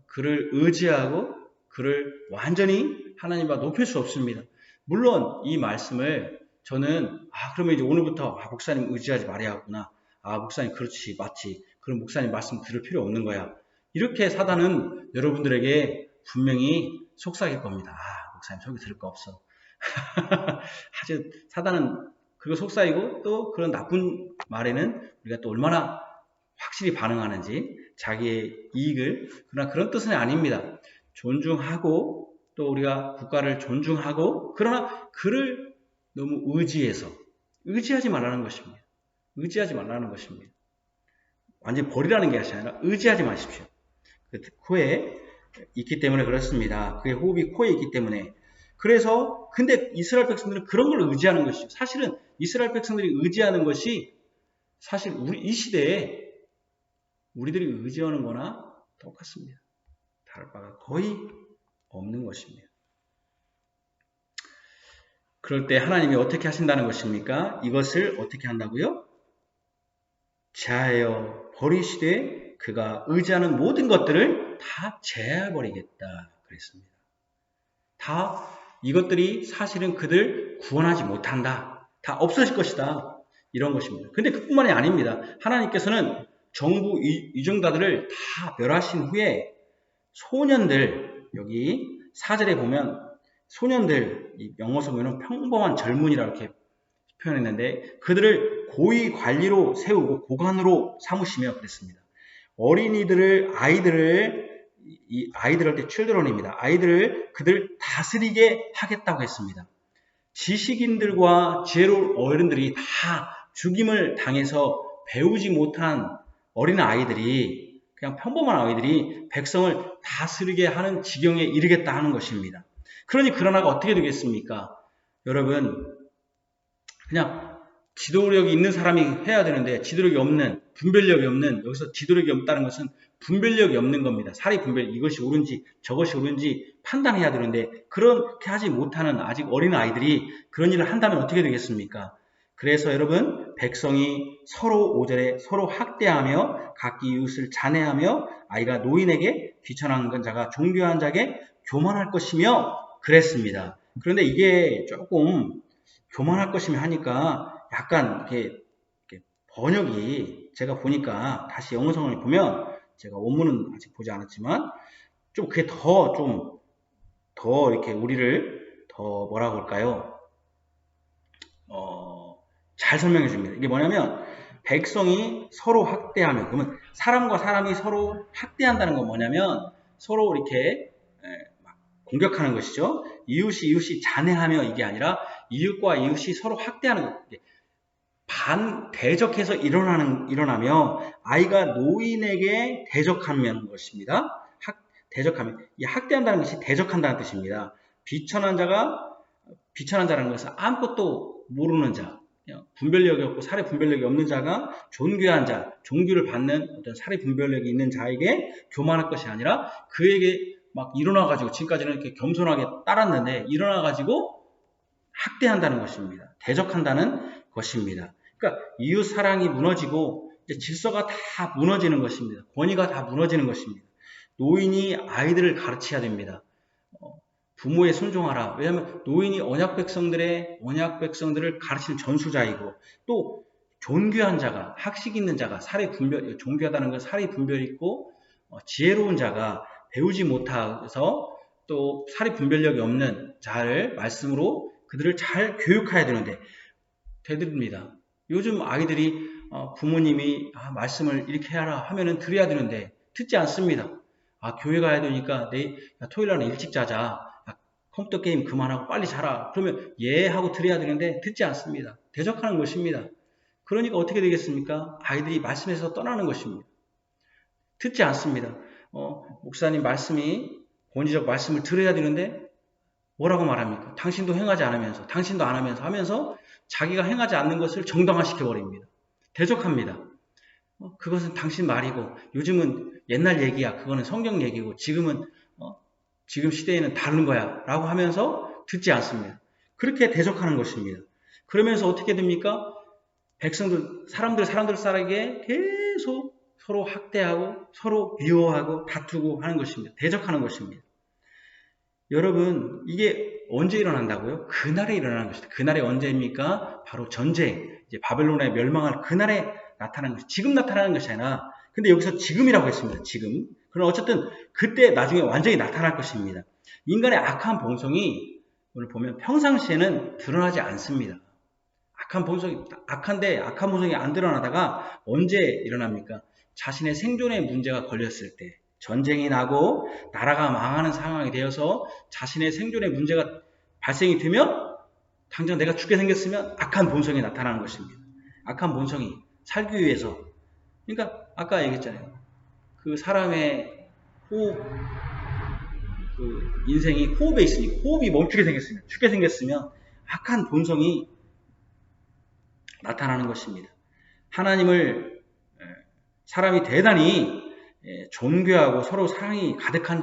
그를 의지하고 그를 완전히 하나님과 높일 수 없습니다. 물론 이 말씀을 저는 그러면 이제 오늘부터 목사님 의지하지 말아야 하구나. 목사님 그렇지, 맞지. 그럼 목사님 말씀 들을 필요 없는 거야. 이렇게 사단은 여러분들에게 분명히 속삭일 겁니다. 목사님 저기 들을 거 없어. 아주 사단은 그거 속삭이고, 또 그런 나쁜 말에는 우리가 또 얼마나 확실히 반응하는지, 자기의 이익을, 그러나 그런 뜻은 아닙니다. 존중하고, 또 우리가 국가를 존중하고, 그러나 그를 너무 의지하지 말라는 것입니다. 의지하지 말라는 것입니다. 완전히 버리라는 게 아니라 의지하지 마십시오. 코에 있기 때문에 그렇습니다. 그의 호흡이 코에 있기 때문에. 그래서 근데 이스라엘 백성들은 그런 걸 의지하는 것이죠. 사실은 이스라엘 백성들이 의지하는 것이 사실 이 시대에 우리들이 의지하는 거나 똑같습니다. 다를 바가 거의 없는 것입니다. 그럴 때 하나님이 어떻게 하신다는 것입니까? 이것을 어떻게 한다고요? 제하여 버리시되 그가 의지하는 모든 것들을 다 제하버리겠다 그랬습니다. 다 이것들이 사실은 그들 구원하지 못한다. 다 없어질 것이다. 이런 것입니다. 근데 그뿐만이 아닙니다. 하나님께서는 정부 위정자들을 다 멸하신 후에 소년들, 여기 4절에 보면 소년들, 이 영어서 보면 평범한 젊은이라 이렇게 표현했는데, 그들을 고위 관리로 세우고 고관으로 삼으시며 그랬습니다. 아이들을 때 children입니다. 아이들을 그들 다스리게 하겠다고 했습니다. 지식인들과 지혜로운 어른들이 다 죽임을 당해서 배우지 못한 어린 아이들이 그냥 평범한 아이들이 백성을 다스리게 하는 지경에 이르겠다 하는 것입니다. 그러니 그러나가 어떻게 되겠습니까? 여러분, 그냥 지도력이 있는 사람이 해야 되는데 지도력이 없는, 분별력이 없는, 여기서 지도력이 없다는 것은 분별력이 없는 겁니다. 사리 분별, 이것이 옳은지 저것이 옳은지 판단해야 되는데 그렇게 하지 못하는 아직 어린 아이들이 그런 일을 한다면 어떻게 되겠습니까? 그래서 여러분, 백성이 서로 5절에 서로 학대하며 각기 이웃을 잔해하며 아이가 노인에게 귀천한 자가 종교한 자에게 교만할 것이며 그랬습니다. 그런데 이게 조금 교만할 것이며 하니까 약간 이렇게 번역이 제가 보니까 다시 영어 성경을 보면 제가 원문은 아직 보지 않았지만 좀 그게 더 이렇게 우리를 더 뭐라고 할까요? 잘 설명해 줍니다. 이게 뭐냐면 백성이 서로 학대하며 그러면 사람과 사람이 서로 학대한다는 건 뭐냐면 서로 이렇게 공격하는 것이죠. 이웃이 잔해하며 이게 아니라 이웃과 이웃이 서로 학대하는 것. 반대적해서 일어나며 아이가 노인에게 대적하는 것입니다. 대적하면 이 학대한다는 것이 대적한다는 뜻입니다. 비천한 자라는 것은 아무것도 모르는 자, 분별력이 없고 사례 분별력이 없는 자가 존귀한 자, 종교를 받는 어떤 사례 분별력이 있는 자에게 교만할 것이 아니라 그에게 막 일어나가지고 지금까지는 이렇게 겸손하게 따랐는데 일어나가지고 학대한다는 것입니다. 대적한다는 것입니다. 그러니까 이웃 사랑이 무너지고 질서가 다 무너지는 것입니다. 권위가 다 무너지는 것입니다. 노인이 아이들을 가르쳐야 됩니다. 부모에 순종하라. 왜냐하면 노인이 언약 백성들을 가르치는 전수자이고 또 존귀한 자가 학식 있는 자가 사례 분별 존귀하다는 건 사례 분별 있고 지혜로운 자가 배우지 못해서 또 사례 분별력이 없는 자를 말씀으로 그들을 잘 교육해야 되는데 되듭니다. 요즘 아이들이 부모님이 말씀을 이렇게 하라 하면은 들어야 되는데 듣지 않습니다. 교회 가야 되니까 토요일 날은 일찍 자자. 컴퓨터 게임 그만하고 빨리 자라. 그러면 예 하고 들어야 되는데 듣지 않습니다. 대적하는 것입니다. 그러니까 어떻게 되겠습니까? 아이들이 말씀에서 떠나는 것입니다. 듣지 않습니다. 목사님 권위적 말씀을 들어야 되는데 뭐라고 말합니까? 당신도 행하지 않으면서 당신도 안 하면서 자기가 행하지 않는 것을 정당화시켜버립니다. 대적합니다. 그것은 당신 말이고 요즘은 옛날 얘기야. 그거는 성경 얘기고 지금 시대에는 다른 거야 라고 하면서 듣지 않습니다. 그렇게 대적하는 것입니다. 그러면서 어떻게 됩니까? 사람들 사이에 계속 서로 학대하고 서로 미워하고 다투고 하는 것입니다. 대적하는 것입니다. 여러분 이게 언제 일어난다고요? 그날에 일어나는 것입니다. 그날이 언제입니까? 바로 전쟁, 이제 바벨론에 멸망할 그날에 나타나는 것이 지금 나타나는 것이 아니라 근데 여기서 지금이라고 했습니다. 지금. 그럼 어쨌든 그때 나중에 완전히 나타날 것입니다. 인간의 악한 본성이 오늘 보면 평상시에는 드러나지 않습니다. 악한 본성이 안 드러나다가 언제 일어납니까? 자신의 생존의 문제가 걸렸을 때 전쟁이 나고 나라가 망하는 상황이 되어서 자신의 생존의 문제가 발생이 되면 당장 내가 죽게 생겼으면 악한 본성이 나타나는 것입니다. 악한 본성이 살기 위해서 그러니까 아까 얘기했잖아요. 그 사람의 인생이 호흡에 있으니까 호흡이 멈추게 생겼으면 죽게 생겼으면 악한 본성이 나타나는 것입니다. 하나님을 사람이 대단히 존귀하고 서로 사랑이 가득한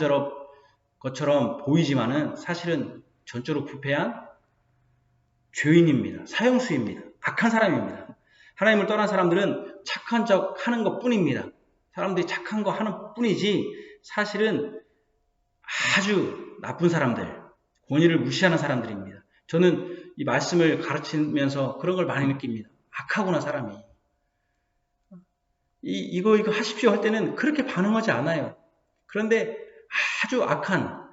것처럼 보이지만은 사실은 전적으로 부패한 죄인입니다. 사형수입니다. 악한 사람입니다. 하나님을 떠난 사람들은 착한 척 하는 것 뿐입니다. 사람들이 착한 거 하는 뿐이지 사실은 아주 나쁜 사람들, 권위를 무시하는 사람들입니다. 저는 이 말씀을 가르치면서 그런 걸 많이 느낍니다. 악하구나 사람이. 이거 하십시오 할 때는 그렇게 반응하지 않아요. 그런데 아주 악한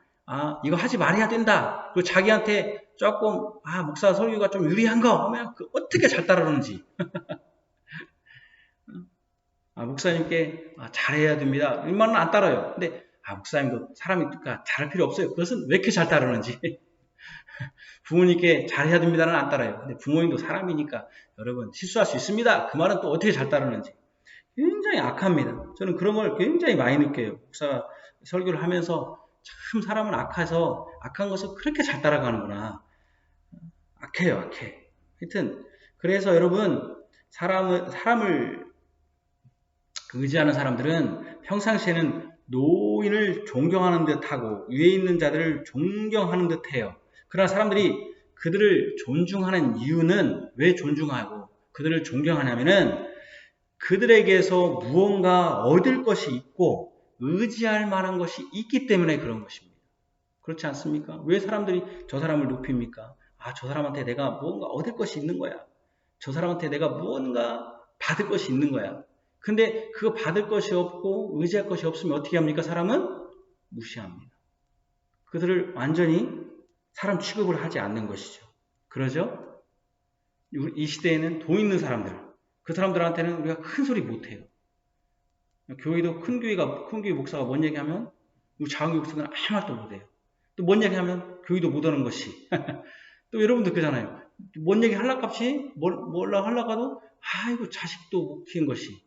이거 하지 말아야 된다. 그리고 자기한테 조금 목사 설교가 좀 유리한 거 하면 어떻게 잘 따르는지 목사님께 잘해야 됩니다. 이 말은 안 따라요. 근데 목사님도 사람이니까 잘할 필요 없어요. 그것은 왜 이렇게 잘 따르는지 부모님께 잘해야 됩니다는 안 따라요. 근데 부모님도 사람이니까 여러분 실수할 수 있습니다. 그 말은 또 어떻게 잘 따르는지 굉장히 악합니다. 저는 그런 걸 굉장히 많이 느껴요. 목사가 설교를 하면서 참 사람은 악해서 악한 것을 그렇게 잘 따라가는구나. 악해요, 악해. 하여튼 그래서 여러분 사람을 의지하는 사람들은 평상시에는 노인을 존경하는 듯하고 위에 있는 자들을 존경하는 듯해요. 그러나 사람들이 그들을 존중하는 이유는 왜 존중하고 그들을 존경하냐면은 그들에게서 무언가 얻을 것이 있고 의지할 만한 것이 있기 때문에 그런 것입니다. 그렇지 않습니까? 왜 사람들이 저 사람을 높입니까? 아, 저 사람한테 내가 무언가 얻을 것이 있는 거야. 저 사람한테 내가 무언가 받을 것이 있는 거야. 근데 그거 받을 것이 없고 의지할 것이 없으면 어떻게 합니까? 사람은 무시합니다. 그들을 완전히 사람 취급을 하지 않는 것이죠. 그러죠? 이 시대에는 돈 있는 사람들, 그 사람들한테는 우리가 큰 소리 못해요. 교회도 큰 교회 목사가 뭔 얘기하면 우리 작은 교회 목사는 아무 말도 못해요. 또 뭔 얘기하면 교회도 못 오는 것이. 또 여러분들 그잖아요. 뭔 얘기 하려값이 뭘라 하려가도 아이고 자식도 못 키운 것이.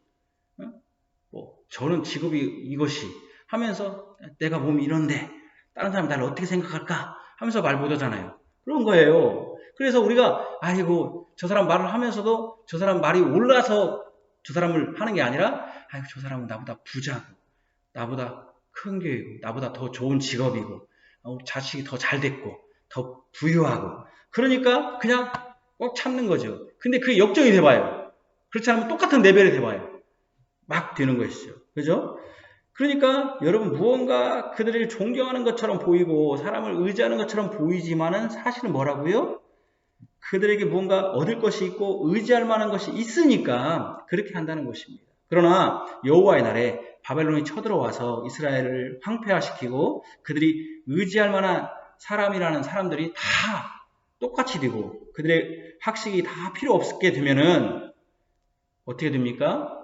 저는 직업이 이것이 하면서 내가 몸이 이런데 다른 사람이 나를 어떻게 생각할까 하면서 말 못하잖아요. 그런 거예요. 그래서 우리가 아이고 저 사람 말을 하면서도 저 사람 말이 올라서 저 사람을 하는 게 아니라 아이고 저 사람은 나보다 부자고 나보다 큰 교회고 나보다 더 좋은 직업이고 자식이 더 잘 됐고 더 부유하고 그러니까 그냥 꼭 참는 거죠. 근데 그게 역정이 돼봐요. 그렇지 않으면 똑같은 레벨이 돼봐요. 막 되는 것이죠. 그죠? 그러니까 여러분 무언가 그들을 존경하는 것처럼 보이고 사람을 의지하는 것처럼 보이지만은 사실은 뭐라고요? 그들에게 뭔가 얻을 것이 있고 의지할 만한 것이 있으니까 그렇게 한다는 것입니다. 그러나 여호와의 날에 바벨론이 쳐들어와서 이스라엘을 황폐화시키고 그들이 의지할 만한 사람이라는 사람들이 다 똑같이 되고 그들의 학식이 다 필요 없게 되면은 어떻게 됩니까?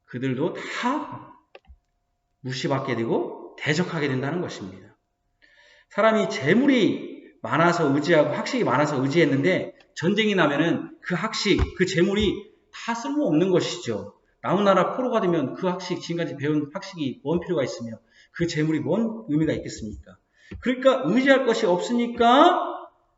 그들도 다 무시받게 되고 대적하게 된다는 것입니다. 사람이 재물이 많아서 의지하고 학식이 많아서 의지했는데 전쟁이 나면은 그 학식, 그 재물이 다 쓸모없는 것이죠. 남은 나라 포로가 되면 그 학식, 지금까지 배운 학식이 뭔 필요가 있으며 그 재물이 뭔 의미가 있겠습니까? 그러니까 의지할 것이 없으니까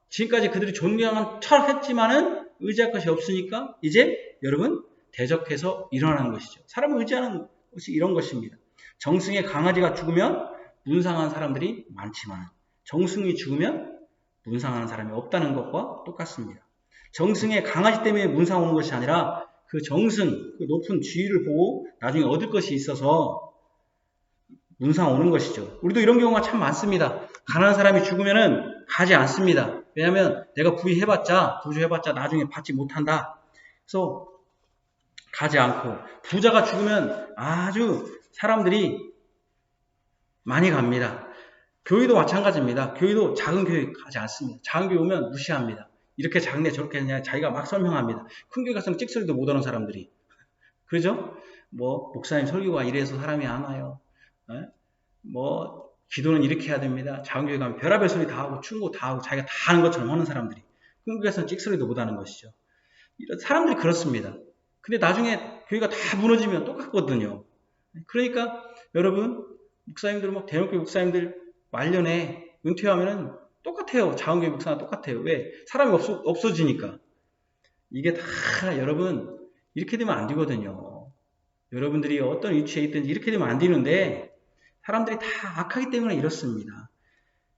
지금까지 그들이 존경한 철했지만은 의지할 것이 없으니까 이제 여러분 대적해서 일어나는 것이죠. 사람을 의지하는 것이 이런 것입니다. 정승의 강아지가 죽으면 문상하는 사람들이 많지만 정승이 죽으면 문상하는 사람이 없다는 것과 똑같습니다. 정승의 강아지 때문에 문상 오는 것이 아니라 그 정승, 그 높은 지위를 보고 나중에 얻을 것이 있어서 문상 오는 것이죠. 우리도 이런 경우가 참 많습니다. 가난한 사람이 죽으면은 가지 않습니다. 왜냐하면 내가 부유해봤자 나중에 받지 못한다. 그래서 가지 않고 부자가 죽으면 아주 사람들이 많이 갑니다. 교회도 마찬가지입니다. 교회도 작은 교회 가지 않습니다. 작은 교회 오면 무시합니다. 이렇게 작네 저렇게 그냥 자기가 막 설명합니다. 큰 교회 가서는 찍소리도 못 하는 사람들이. 그죠? 목사님 설교가 이래서 사람이 안 와요. 기도는 이렇게 해야 됩니다. 작은 교회 가면 별의별 소리 다 하고 충고 다 하고 자기가 다 하는 것처럼 하는 사람들이. 큰 교회에서는 찍소리도 못 하는 것이죠. 이런 사람들이 그렇습니다. 근데 나중에 교회가 다 무너지면 똑같거든요. 그러니까 여러분 목사님들 대형교회 목사님들 말년에 은퇴하면은 똑같아요. 작은교회 목사나 똑같아요. 왜? 사람이 없어지니까. 이게 다 여러분 이렇게 되면 안 되거든요. 여러분들이 어떤 위치에 있든지 이렇게 되면 안 되는데 사람들이 다 악하기 때문에 이렇습니다.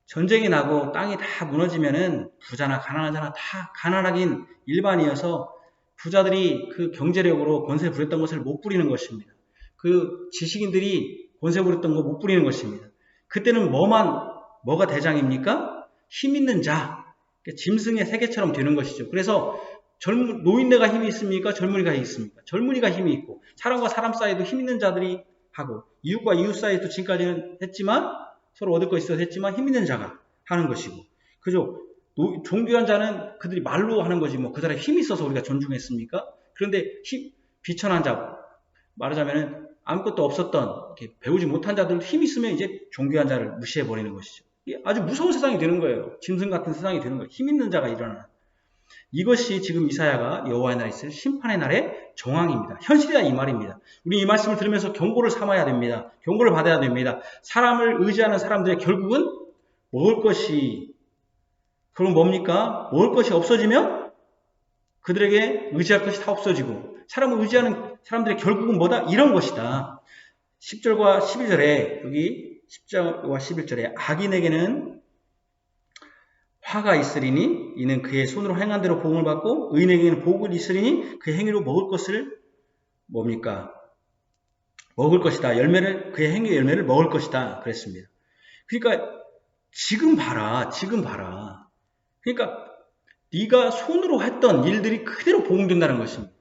전쟁이 나고 땅이 다 무너지면은 부자나 가난한 자나 다 가난하긴 일반이어서 부자들이 그 경제력으로 권세 부렸던 것을 못 부리는 것입니다. 그 지식인들이 권세 부렸던 거 못 부리는 것입니다. 그때는 뭐가 대장입니까? 힘 있는 자, 짐승의 세계처럼 되는 것이죠. 그래서 노인네가 힘이 있습니까? 젊은이가 힘이 있습니까? 젊은이가 힘이 있고 사람과 사람 사이도 힘 있는 자들이 하고 이웃과 이웃 사이도 지금까지는 했지만 서로 얻을 것이 있어서 했지만 힘 있는 자가 하는 것이고 그죠? 존귀한 자는 그들이 말로 하는 거지 그 사람이 힘이 있어서 우리가 존중했습니까? 그런데 비천한 자 말하자면 아무것도 없었던 배우지 못한 자들도 힘이 있으면 이제 존귀한 자를 무시해버리는 것이죠. 아주 무서운 세상이 되는 거예요. 짐승 같은 세상이 되는 거예요. 힘 있는 자가 일어나는. 이것이 지금 이사야가 여호와의 날에 있을 심판의 날의 정황입니다. 현실이다 이 말입니다. 우리 이 말씀을 들으면서 경고를 삼아야 됩니다. 경고를 받아야 됩니다. 사람을 의지하는 사람들의 결국은 먹을 것이, 그럼 뭡니까? 먹을 것이 없어지면 그들에게 의지할 것이 다 없어지고, 사람을 의지하는 사람들의 결국은 뭐다? 이런 것이다. 10절과 11절에, 여기 10절과 11절에 악인에게는 화가 있으리니 이는 그의 손으로 행한 대로 복을 받고, 의인에게는 복을 있으리니 그 행위로 먹을 것을 뭡니까? 먹을 것이다. 열매를, 그의 행위의 열매를 먹을 것이다. 그랬습니다. 그러니까 지금 봐라. 그러니까 네가 손으로 했던 일들이 그대로 복음된다는 것입니다.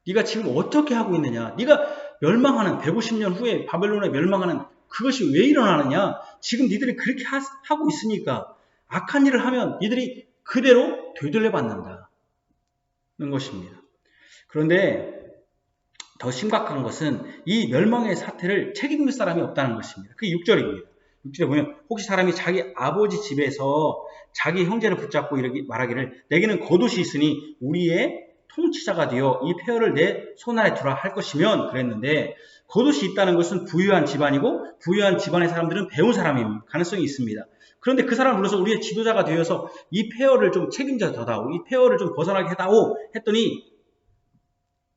네가 지금 어떻게 하고 있느냐? 네가 멸망하는 150년 후에 바벨론에 멸망하는 그것이 왜 일어나느냐? 지금 니들이 그렇게 하고 있으니까 악한 일을 하면 니들이 그대로 되돌려 받는다는 것입니다. 그런데 더 심각한 것은 이 멸망의 사태를 책임질 사람이 없다는 것입니다. 그게 6절입니다. 6절에 보면 혹시 사람이 자기 아버지 집에서 자기 형제를 붙잡고 이렇게 말하기를 내게는 겉옷이 있으니 우리의 통치자가 되어 이 폐허를 내 손안에 두라 할 것이면 그랬는데, 겉옷이 있다는 것은 부유한 집안이고 부유한 집안의 사람들은 배운 사람일 가능성이 있습니다. 그런데 그 사람을 불러서 우리의 지도자가 되어서 이 폐허를 좀 책임져 더다오, 이 폐허를 좀 벗어나게 해다오 했더니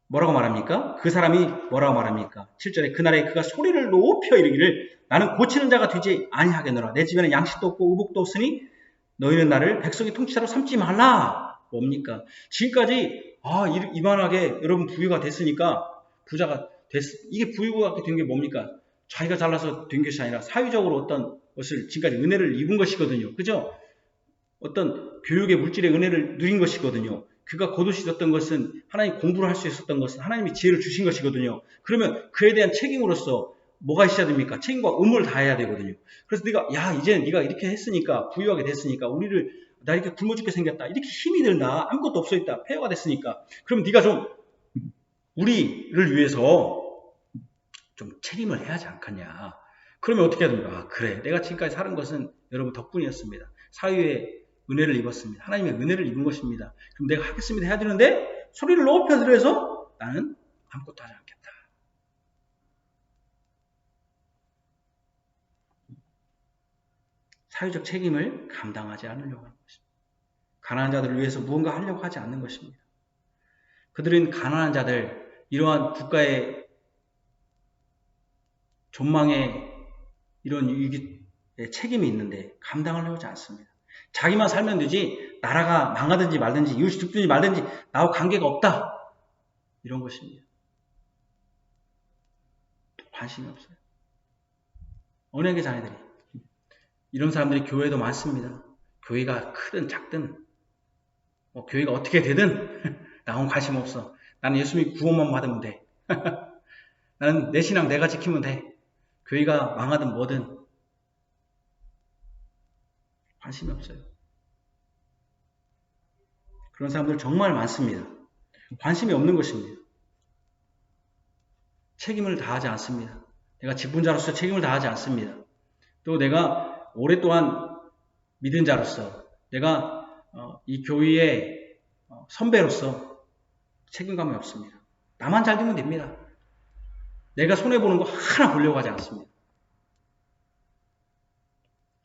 뭐라고 말합니까? 그 사람이 뭐라고 말합니까? 7절에 그날에 그가 소리를 높여 이르기를 나는 고치는 자가 되지 아니하겠노라. 내 집에는 양식도 없고 의복도 없으니 너희는 나를 백성의 통치자로 삼지 말라. 뭡니까? 지금까지 이만하게 여러분 부유가 됐으니까 부자가 이게 부유가 된 게 뭡니까? 자기가 잘나서 된 것이 아니라 사회적으로 어떤 것을 지금까지 은혜를 입은 것이거든요. 그죠? 어떤 교육의 물질의 은혜를 누린 것이거든요. 그가 겉옷이 있었던 것은 하나님 공부를 할 수 있었던 것은 하나님이 지혜를 주신 것이거든요. 그러면 그에 대한 책임으로서 뭐가 있어야 됩니까? 책임과 의무를 다해야 되거든요. 그래서 이제 네가 이렇게 했으니까, 부유하게 됐으니까, 나 이렇게 굶어 죽게 생겼다, 이렇게 힘이 들다, 아무것도 없어 있다, 폐허가 됐으니까, 그럼 네가 좀 우리를 위해서 좀 책임을 해야 하지 않겠냐. 그러면 어떻게 해야 됩니까? 그래, 내가 지금까지 사는 것은 여러분 덕분이었습니다. 사유의 은혜를 입었습니다. 하나님의 은혜를 입은 것입니다. 그럼 내가 하겠습니다 해야 되는데 소리를 높여 들어서 나는 아무것도 하지 않겠다. 사회적 책임을 감당하지 않으려고 하는 것입니다. 가난한 자들을 위해서 무언가 하려고 하지 않는 것입니다. 그들은 가난한 자들, 이러한 국가의 존망에 이런 책임이 있는데 감당하려고 하지 않습니다. 자기만 살면 되지 나라가 망하든지 말든지 이웃이 죽든지 말든지 나하고 관계가 없다. 이런 것입니다. 관심이 없어요. 언약의 자녀들이. 이런 사람들이 교회도 많습니다. 교회가 크든 작든 교회가 어떻게 되든 나하고는 관심 없어. 나는 예수님 구원만 받으면 돼. 나는 내 신앙 내가 지키면 돼. 교회가 망하든 뭐든 관심이 없어요. 그런 사람들 정말 많습니다. 관심이 없는 것입니다. 책임을 다하지 않습니다. 내가 직분자로서 책임을 다하지 않습니다. 또 내가 오랫동안 믿은 자로서 내가 이 교회의 선배로서 책임감이 없습니다. 나만 잘 되면 됩니다. 내가 손해보는 거 하나 보려고 하지 않습니다.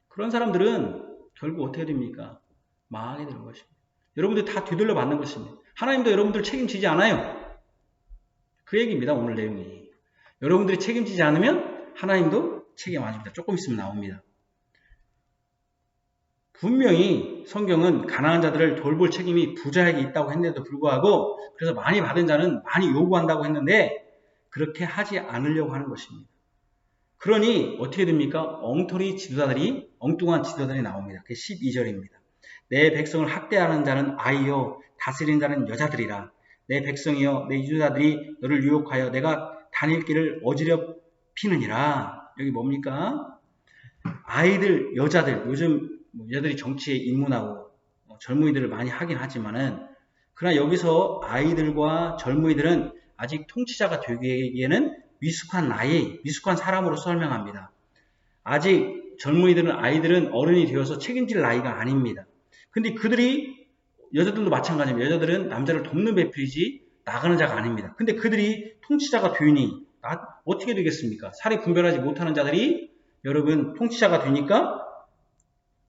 그런 사람들은 결국 어떻게 됩니까? 망하게 되는 것입니다. 여러분들 다 되돌려 받는 것입니다. 하나님도 여러분들 책임지지 않아요. 그 얘기입니다. 오늘 내용이. 여러분들이 책임지지 않으면 하나님도 책임 안 집니다. 조금 있으면 나옵니다. 분명히 성경은 가난한 자들을 돌볼 책임이 부자에게 있다고 했는데도 불구하고 그래서 많이 받은 자는 많이 요구한다고 했는데 그렇게 하지 않으려고 하는 것입니다. 그러니 어떻게 됩니까? 엉터리 지도자들이, 엉뚱한 지도자들이 나옵니다. 그게 12절입니다. 내 백성을 학대하는 자는 아이요 다스리는 자는 여자들이라. 내 백성이여 내 지도자들이 너를 유혹하여 내가 다닐 길을 어지럽히느니라. 여기 뭡니까? 아이들, 여자들, 요즘 여자들이 정치에 입문하고 젊은이들을 많이 하긴 하지만은 그러나 여기서 아이들과 젊은이들은 아직 통치자가 되기에는 미숙한 나이, 미숙한 사람으로 설명합니다. 아직 젊은이들은, 아이들은 어른이 되어서 책임질 나이가 아닙니다. 근데 그들이 여자들도 마찬가지입니다. 여자들은 남자를 돕는 배필이지 나가는 자가 아닙니다. 근데 그들이 통치자가 되니 어떻게 되겠습니까? 사리 분별하지 못하는 자들이 여러분 통치자가 되니까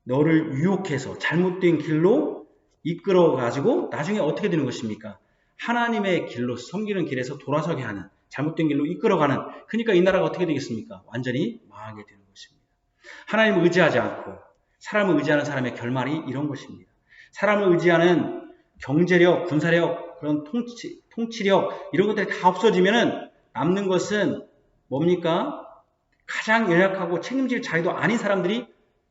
너를 유혹해서 잘못된 길로 이끌어 가지고 나중에 어떻게 되는 것입니까? 하나님의 길로 섬기는 길에서 돌아서게 하는 잘못된 길로 이끌어가는 그러니까 이 나라가 어떻게 되겠습니까? 완전히 망하게 되는 것입니다. 하나님을 의지하지 않고 사람을 의지하는 사람의 결말이 이런 것입니다. 사람을 의지하는 경제력, 군사력, 그런 통치력 이런 것들이 다 없어지면은 남는 것은 뭡니까? 가장 연약하고 책임질 자리도 아닌 사람들이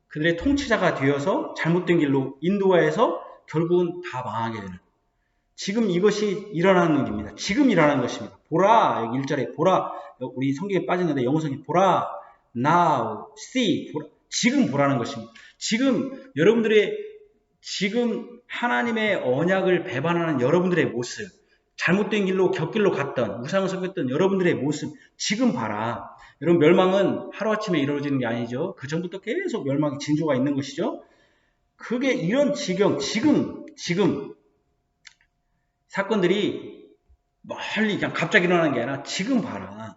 그들의 통치자가 되어서 잘못된 길로 인도하여서 결국은 다 망하게 되는 지금 이것이 일어나는 일입니다. 지금 일어나는 것입니다. 보라, 여기 1절에 보라, 우리 성경에 빠졌는데 영어 성경 보라, now, see, 보라, 지금 보라는 것입니다. 지금 여러분들의 지금 하나님의 언약을 배반하는 여러분들의 모습, 잘못된 길로 곁길로 갔던 우상을 섬겼던 여러분들의 모습 지금 봐라. 여러분 멸망은 하루아침에 이루어지는 게 아니죠. 그 전부터 계속 멸망의 징조가 있는 것이죠. 그게 이런 지경 지금 사건들이 멀리 그냥 갑자기 일어나는 게 아니라 지금 봐라.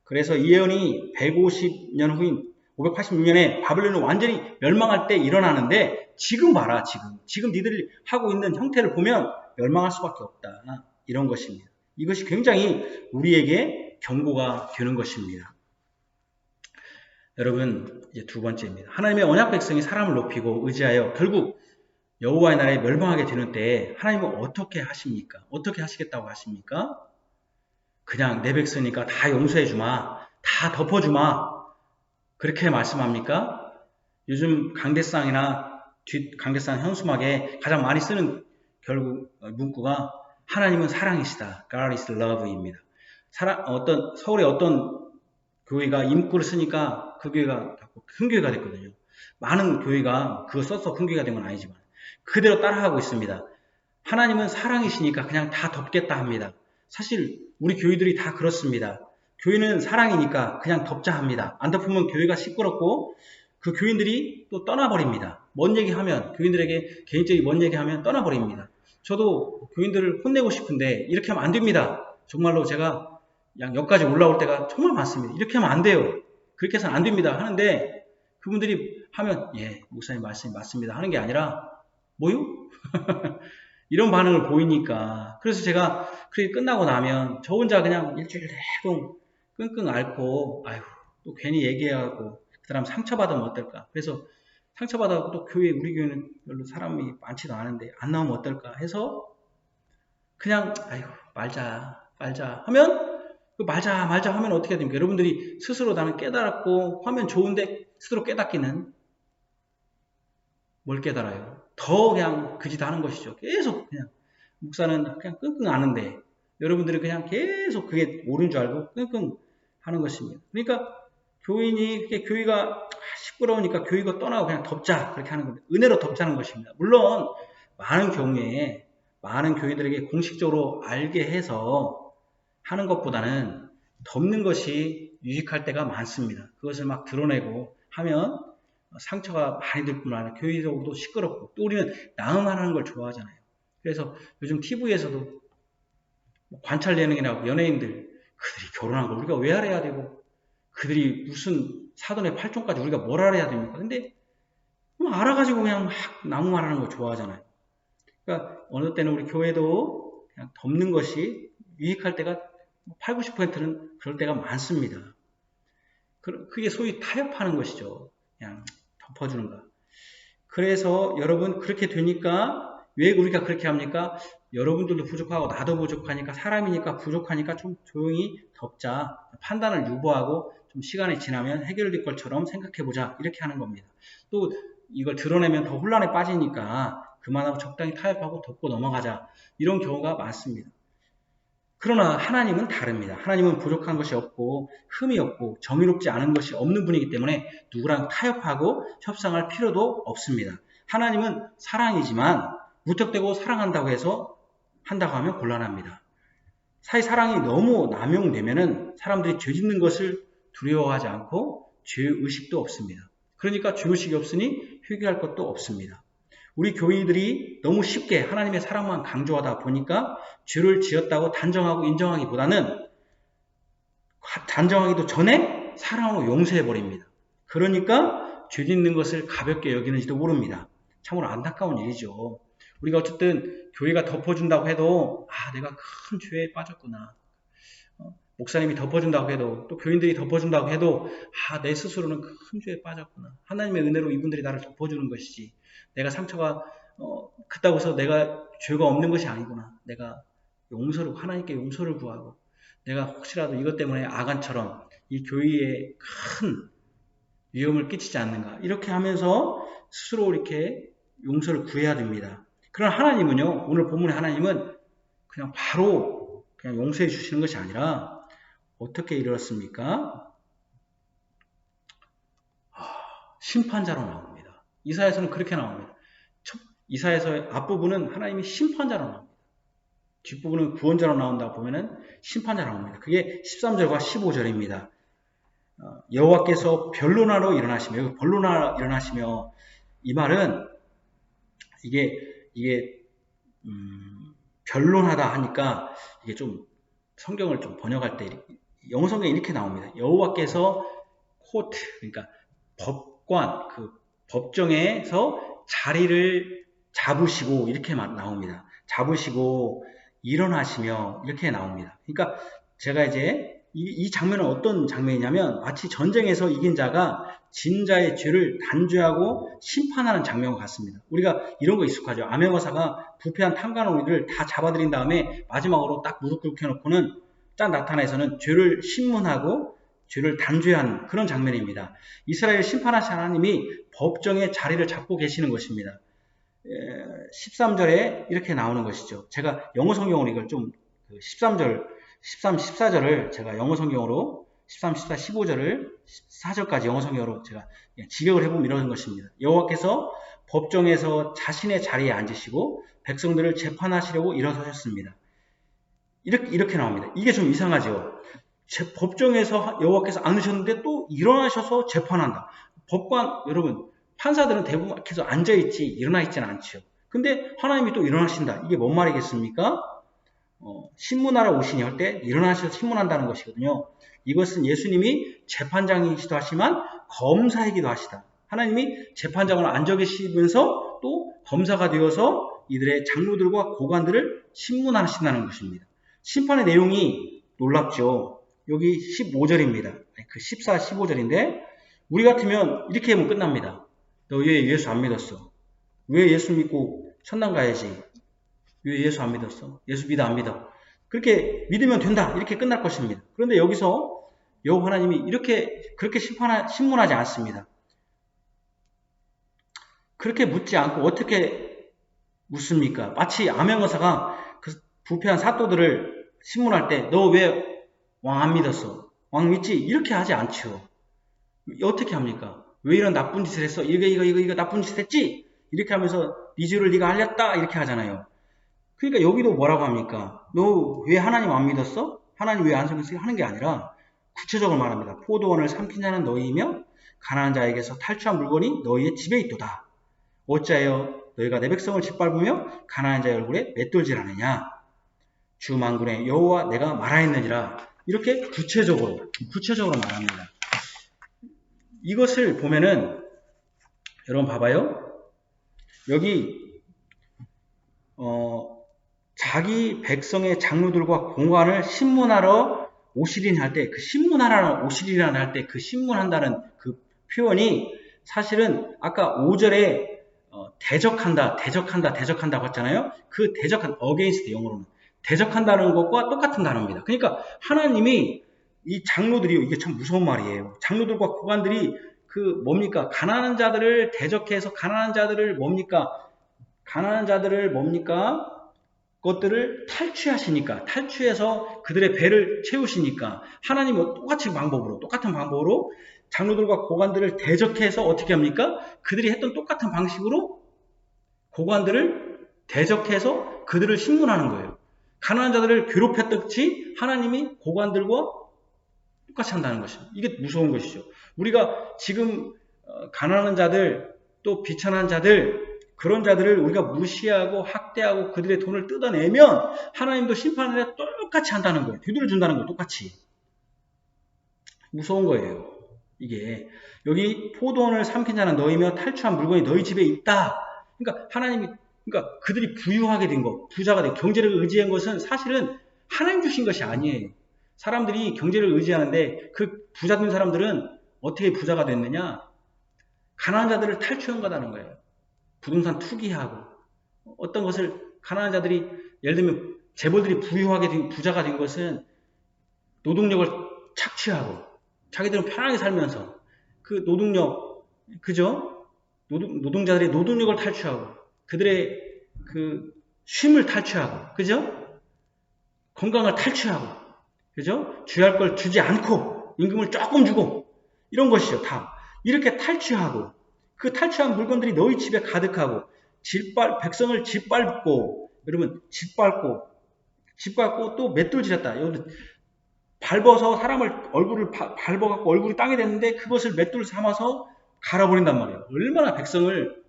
그래서 이 예언이 150년 후인 586년에 바벨론은 완전히 멸망할 때 일어나는데 지금 봐라. 지금 니들이 하고 있는 형태를 보면 멸망할 수밖에 없다. 이런 것입니다. 이것이 굉장히 우리에게 경고가 되는 것입니다. 여러분 이제 두 번째입니다. 하나님의 언약 백성이 사람을 높이고 의지하여 결국 여호와의 나라에 멸망하게 되는 때 하나님은 어떻게 하십니까? 어떻게 하시겠다고 하십니까? 그냥 내 백성이니까 다 용서해 주마. 다 덮어 주마. 그렇게 말씀합니까? 요즘 강대상이나 강대상 현수막에 가장 많이 쓰는 결국 문구가 하나님은 사랑이시다. God is love입니다. 서울의 어떤 교회가 임구를 쓰니까 그 교회가 큰 교회가 됐거든요. 많은 교회가 그거 써서 큰 교회가 된 건 아니지만 그대로 따라하고 있습니다. 하나님은 사랑이시니까 그냥 다 덮겠다 합니다. 사실 우리 교회들이 다 그렇습니다. 교회는 사랑이니까 그냥 덮자 합니다. 안 덮으면 교회가 시끄럽고 그 교인들이 또 떠나버립니다. 뭔 얘기하면 교인들에게 개인적인 뭔 얘기하면 떠나버립니다. 저도 교인들을 혼내고 싶은데 이렇게 하면 안 됩니다. 정말로 제가 여기까지 올라올 때가 정말 많습니다. 이렇게 하면 안 돼요. 그렇게 해서는 안 됩니다. 하는데 그분들이 하면 예 목사님 말씀이 맞습니다. 하는 게 아니라 뭐요? 이런 반응을 보이니까 그래서 제가 그렇게 끝나고 나면 저 혼자 그냥 일주일 내동 끙끙 앓고 아유 또 괜히 얘기하고 그 사람 상처받으면 어떨까 그래서 상처받아도 또 우리 교회는 별로 사람이 많지도 않은데 안 나오면 어떨까 해서 그냥 아유 말자 하면 말자 하면 어떻게 됩니까? 여러분들이 스스로 나는 깨달았고 하면 좋은데 스스로 깨닫기는 뭘 깨달아요? 더 그냥 그 짓 하는 것이죠. 계속 그냥 목사는 그냥 끙끙 앓는데 여러분들은 그냥 계속 그게 옳은 줄 알고 끙끙 하는 것입니다. 그러니까 교인이 교회가 시끄러우니까 교회가 떠나고 그냥 덮자 그렇게 하는 겁니다. 은혜로 덮자는 것입니다. 물론 많은 경우에 많은 교회들에게 공식적으로 알게 해서 하는 것보다는 덮는 것이 유익할 때가 많습니다. 그것을 막 드러내고 하면 상처가 많이 들 뿐만 아니라 교회적으로도 시끄럽고 또 우리는 나음하는 걸 좋아하잖아요. 그래서 요즘 TV에서도 관찰 예능이라고 연예인들 그들이 결혼한 걸 우리가 왜 알아야 되고 그들이 무슨 사돈의 8종까지 우리가 뭘 알아야 됩니까? 근데 알아가지고 그냥 막 나무말하는 걸 좋아하잖아요. 그러니까 어느 때는 우리 교회도 그냥 덮는 것이 유익할 때가 8, 90%는 그럴 때가 많습니다. 그게 소위 타협하는 것이죠. 그냥 덮어주는 거. 그래서 여러분 그렇게 되니까 왜 우리가 그렇게 합니까? 여러분들도 부족하고 나도 부족하니까 사람이니까 부족하니까 좀 조용히 덮자. 판단을 유보하고 좀 시간이 지나면 해결될 것처럼 생각해보자. 이렇게 하는 겁니다. 또 이걸 드러내면 더 혼란에 빠지니까 그만하고 적당히 타협하고 덮고 넘어가자. 이런 경우가 많습니다. 그러나 하나님은 다릅니다. 하나님은 부족한 것이 없고 흠이 없고 정의롭지 않은 것이 없는 분이기 때문에 누구랑 타협하고 협상할 필요도 없습니다. 하나님은 사랑이지만 무턱대고 사랑한다고 해서 한다고 하면 곤란합니다. 사랑이 너무 남용되면은 사람들이 죄 짓는 것을 두려워하지 않고 죄의식도 없습니다. 그러니까 죄의식이 없으니 회개할 것도 없습니다. 우리 교인들이 너무 쉽게 하나님의 사랑만 강조하다 보니까 죄를 지었다고 단정하고 인정하기보다는 단정하기도 전에 사랑으로 용서해버립니다. 그러니까 죄 짓는 것을 가볍게 여기는지도 모릅니다. 참으로 안타까운 일이죠. 우리가 어쨌든 교회가 덮어준다고 해도 내가 큰 죄에 빠졌구나. 목사님이 덮어준다고 해도 또 교인들이 덮어준다고 해도 내 스스로는 큰 죄에 빠졌구나. 하나님의 은혜로 이분들이 나를 덮어주는 것이지. 내가 상처가 그렇다고 해서 내가 죄가 없는 것이 아니구나. 내가 하나님께 용서를 구하고 내가 혹시라도 이것 때문에 아간처럼 이 교회에 큰 위험을 끼치지 않는가. 이렇게 하면서 스스로 이렇게 용서를 구해야 됩니다. 그러나 하나님은요, 오늘 본문의 하나님은 그냥 바로 그냥 용서해 주시는 것이 아니라 어떻게 이르렀습니까? 심판자로 나옵니다. 이사야서는 그렇게 나옵니다. 이사야서의 앞부분은 하나님이 심판자로 나옵니다. 뒷부분은 구원자로 나온다고 보면은 심판자로 나옵니다. 그게 13절과 15절입니다. 여호와께서 변론하러 일어나시며, 변론하러 일어나시며, 이 말은 이게 변론하다 하니까 이게 좀 성경을 좀 번역할 때 영어 성경에 이렇게 나옵니다. 여호와께서 코트, 그러니까 법관, 그 법정에서 자리를 잡으시고 이렇게 나옵니다. 잡으시고 일어나시며 이렇게 나옵니다. 그러니까 제가 이제 이 장면은 어떤 장면이냐면 마치 전쟁에서 이긴 자가 진 자의 죄를 단죄하고 심판하는 장면과 같습니다. 우리가 이런 거 익숙하죠. 암행어사가 부패한 탕간오리를 다 잡아들인 다음에 마지막으로 딱 무릎 꿇게 놓고는 딱 나타나서는 죄를 심문하고 죄를 단죄하는 그런 장면입니다. 이스라엘 심판하신 하나님이 법정에 자리를 잡고 계시는 것입니다. 13절에 이렇게 나오는 것이죠. 제가 영어 성경으로 이걸 좀 13절, 13, 14절을 제가 영어 성경으로 13, 14, 15절을 14절까지 영어 성경으로 제가 직역을 해보면 이런 것입니다. 여호와께서 법정에서 자신의 자리에 앉으시고 백성들을 재판하시려고 일어서셨습니다. 이렇게 나옵니다. 이게 좀 이상하죠. 법정에서 여호와께서 앉으셨는데 또 일어나셔서 재판한다. 법관 여러분 판사들은 대부분 계속 앉아있지 일어나 있지는 않죠. 근데 하나님이 또 일어나신다. 이게 뭔 말이겠습니까? 신문하러 오시니 할 때 일어나셔서 신문한다는 것이거든요. 이것은 예수님이 재판장이시기도 하지만 검사이기도 하시다. 하나님이 재판장으로 앉아 계시면서 또 검사가 되어서 이들의 장로들과 고관들을 신문하신다는 것입니다. 심판의 내용이 놀랍죠. 여기 15절입니다. 그 14, 15절인데 우리 같으면 이렇게 하면 끝납니다. 너 왜 예수 안 믿었어? 왜 예수 믿고 천당 가야지? 왜 예수 안 믿었어? 예수 믿어 안 믿어? 그렇게 믿으면 된다. 이렇게 끝날 것입니다. 그런데 여기서 여호와 하나님이 그렇게 신문하지 않습니다. 그렇게 묻지 않고 어떻게 묻습니까? 마치 암행어사가 그 부패한 사또들을 신문할 때 너 왜 왕 안 믿었어? 왕 믿지? 이렇게 하지 않죠. 어떻게 합니까? 왜 이런 나쁜 짓을 했어? 이거 나쁜 짓 했지? 이렇게 하면서 네 죄를 네가 알렸다 이렇게 하잖아요. 그러니까 여기도 뭐라고 합니까? 너 왜 하나님 안 믿었어? 하나님 왜 안 섬겼어? 하는 게 아니라 구체적으로 말합니다. 포도원을 삼킨 자는 너희이며 가난한 자에게서 탈취한 물건이 너희의 집에 있도다. 어찌하여 너희가 내 백성을 짓밟으며 가난한 자의 얼굴에 맷돌질하느냐? 주 만군의 여호와 내가 말하였느니라. 이렇게 구체적으로 말합니다. 이것을 보면은 여러분 봐봐요. 여기 자기 백성의 장로들과 공관을 신문하러 오시리니 할 때 그 신문하러 오시리라는 할 때 그 신문한다는 그 표현이 사실은 아까 5절에 대적한다고 했잖아요. 그 대적한 against 영어로는 대적한다는 것과 똑같은 단어입니다. 그러니까 하나님이 이 장로들이 이게 참 무서운 말이에요. 장로들과 고관들이 그 뭡니까? 가난한 자들을 대적해서 가난한 자들을 그것들을 탈취해서 그들의 배를 채우시니까 하나님은 똑같은 방법으로 장로들과 고관들을 대적해서 어떻게 합니까? 그들이 했던 똑같은 방식으로 고관들을 대적해서 그들을 신문하는 거예요. 가난한 자들을 괴롭혔듯이 하나님이 고관들과 똑같이 한다는 것입니다. 이게 무서운 것이죠. 우리가 지금 가난한 자들 또 비천한 자들 그런 자들을 우리가 무시하고 학대하고 그들의 돈을 뜯어내면 하나님도 심판을 똑같이 한다는 거예요. 뒤를 준다는 거예요. 똑같이. 무서운 거예요. 이게 여기 포도원을 삼킨 자는 너희며 탈취한 물건이 너희 집에 있다. 그러니까 하나님이 그러니까 그들이 부유하게 된 것, 부자가 된 경제를 의지한 것은 사실은 하나님 주신 것이 아니에요. 사람들이 경제를 의지하는데 그 부자 된 사람들은 어떻게 부자가 됐느냐? 가난한 자들을 탈취한 거라는 거예요. 부동산 투기하고 어떤 것을 가난한 자들이 예를 들면 재벌들이 부유하게 된 부자가 된 것은 노동력을 착취하고 자기들은 편하게 살면서 그 노동력 그죠? 노동자들의 노동력을 탈취하고 그들의 그 쉼을 탈취하고 그죠? 건강을 탈취하고 그죠? 주의할 걸 주지 않고 임금을 조금 주고 이런 것이죠. 다 이렇게 탈취하고 그 탈취한 물건들이 너희 집에 가득하고 백성을 짓밟고 여러분 짓밟고 또 맷돌질했다. 여러분 밟아서 사람을 얼굴을 밟아갖고 얼굴이 땅에 댔는데 그것을 맷돌 삼아서 갈아버린단 말이에요. 얼마나 백성을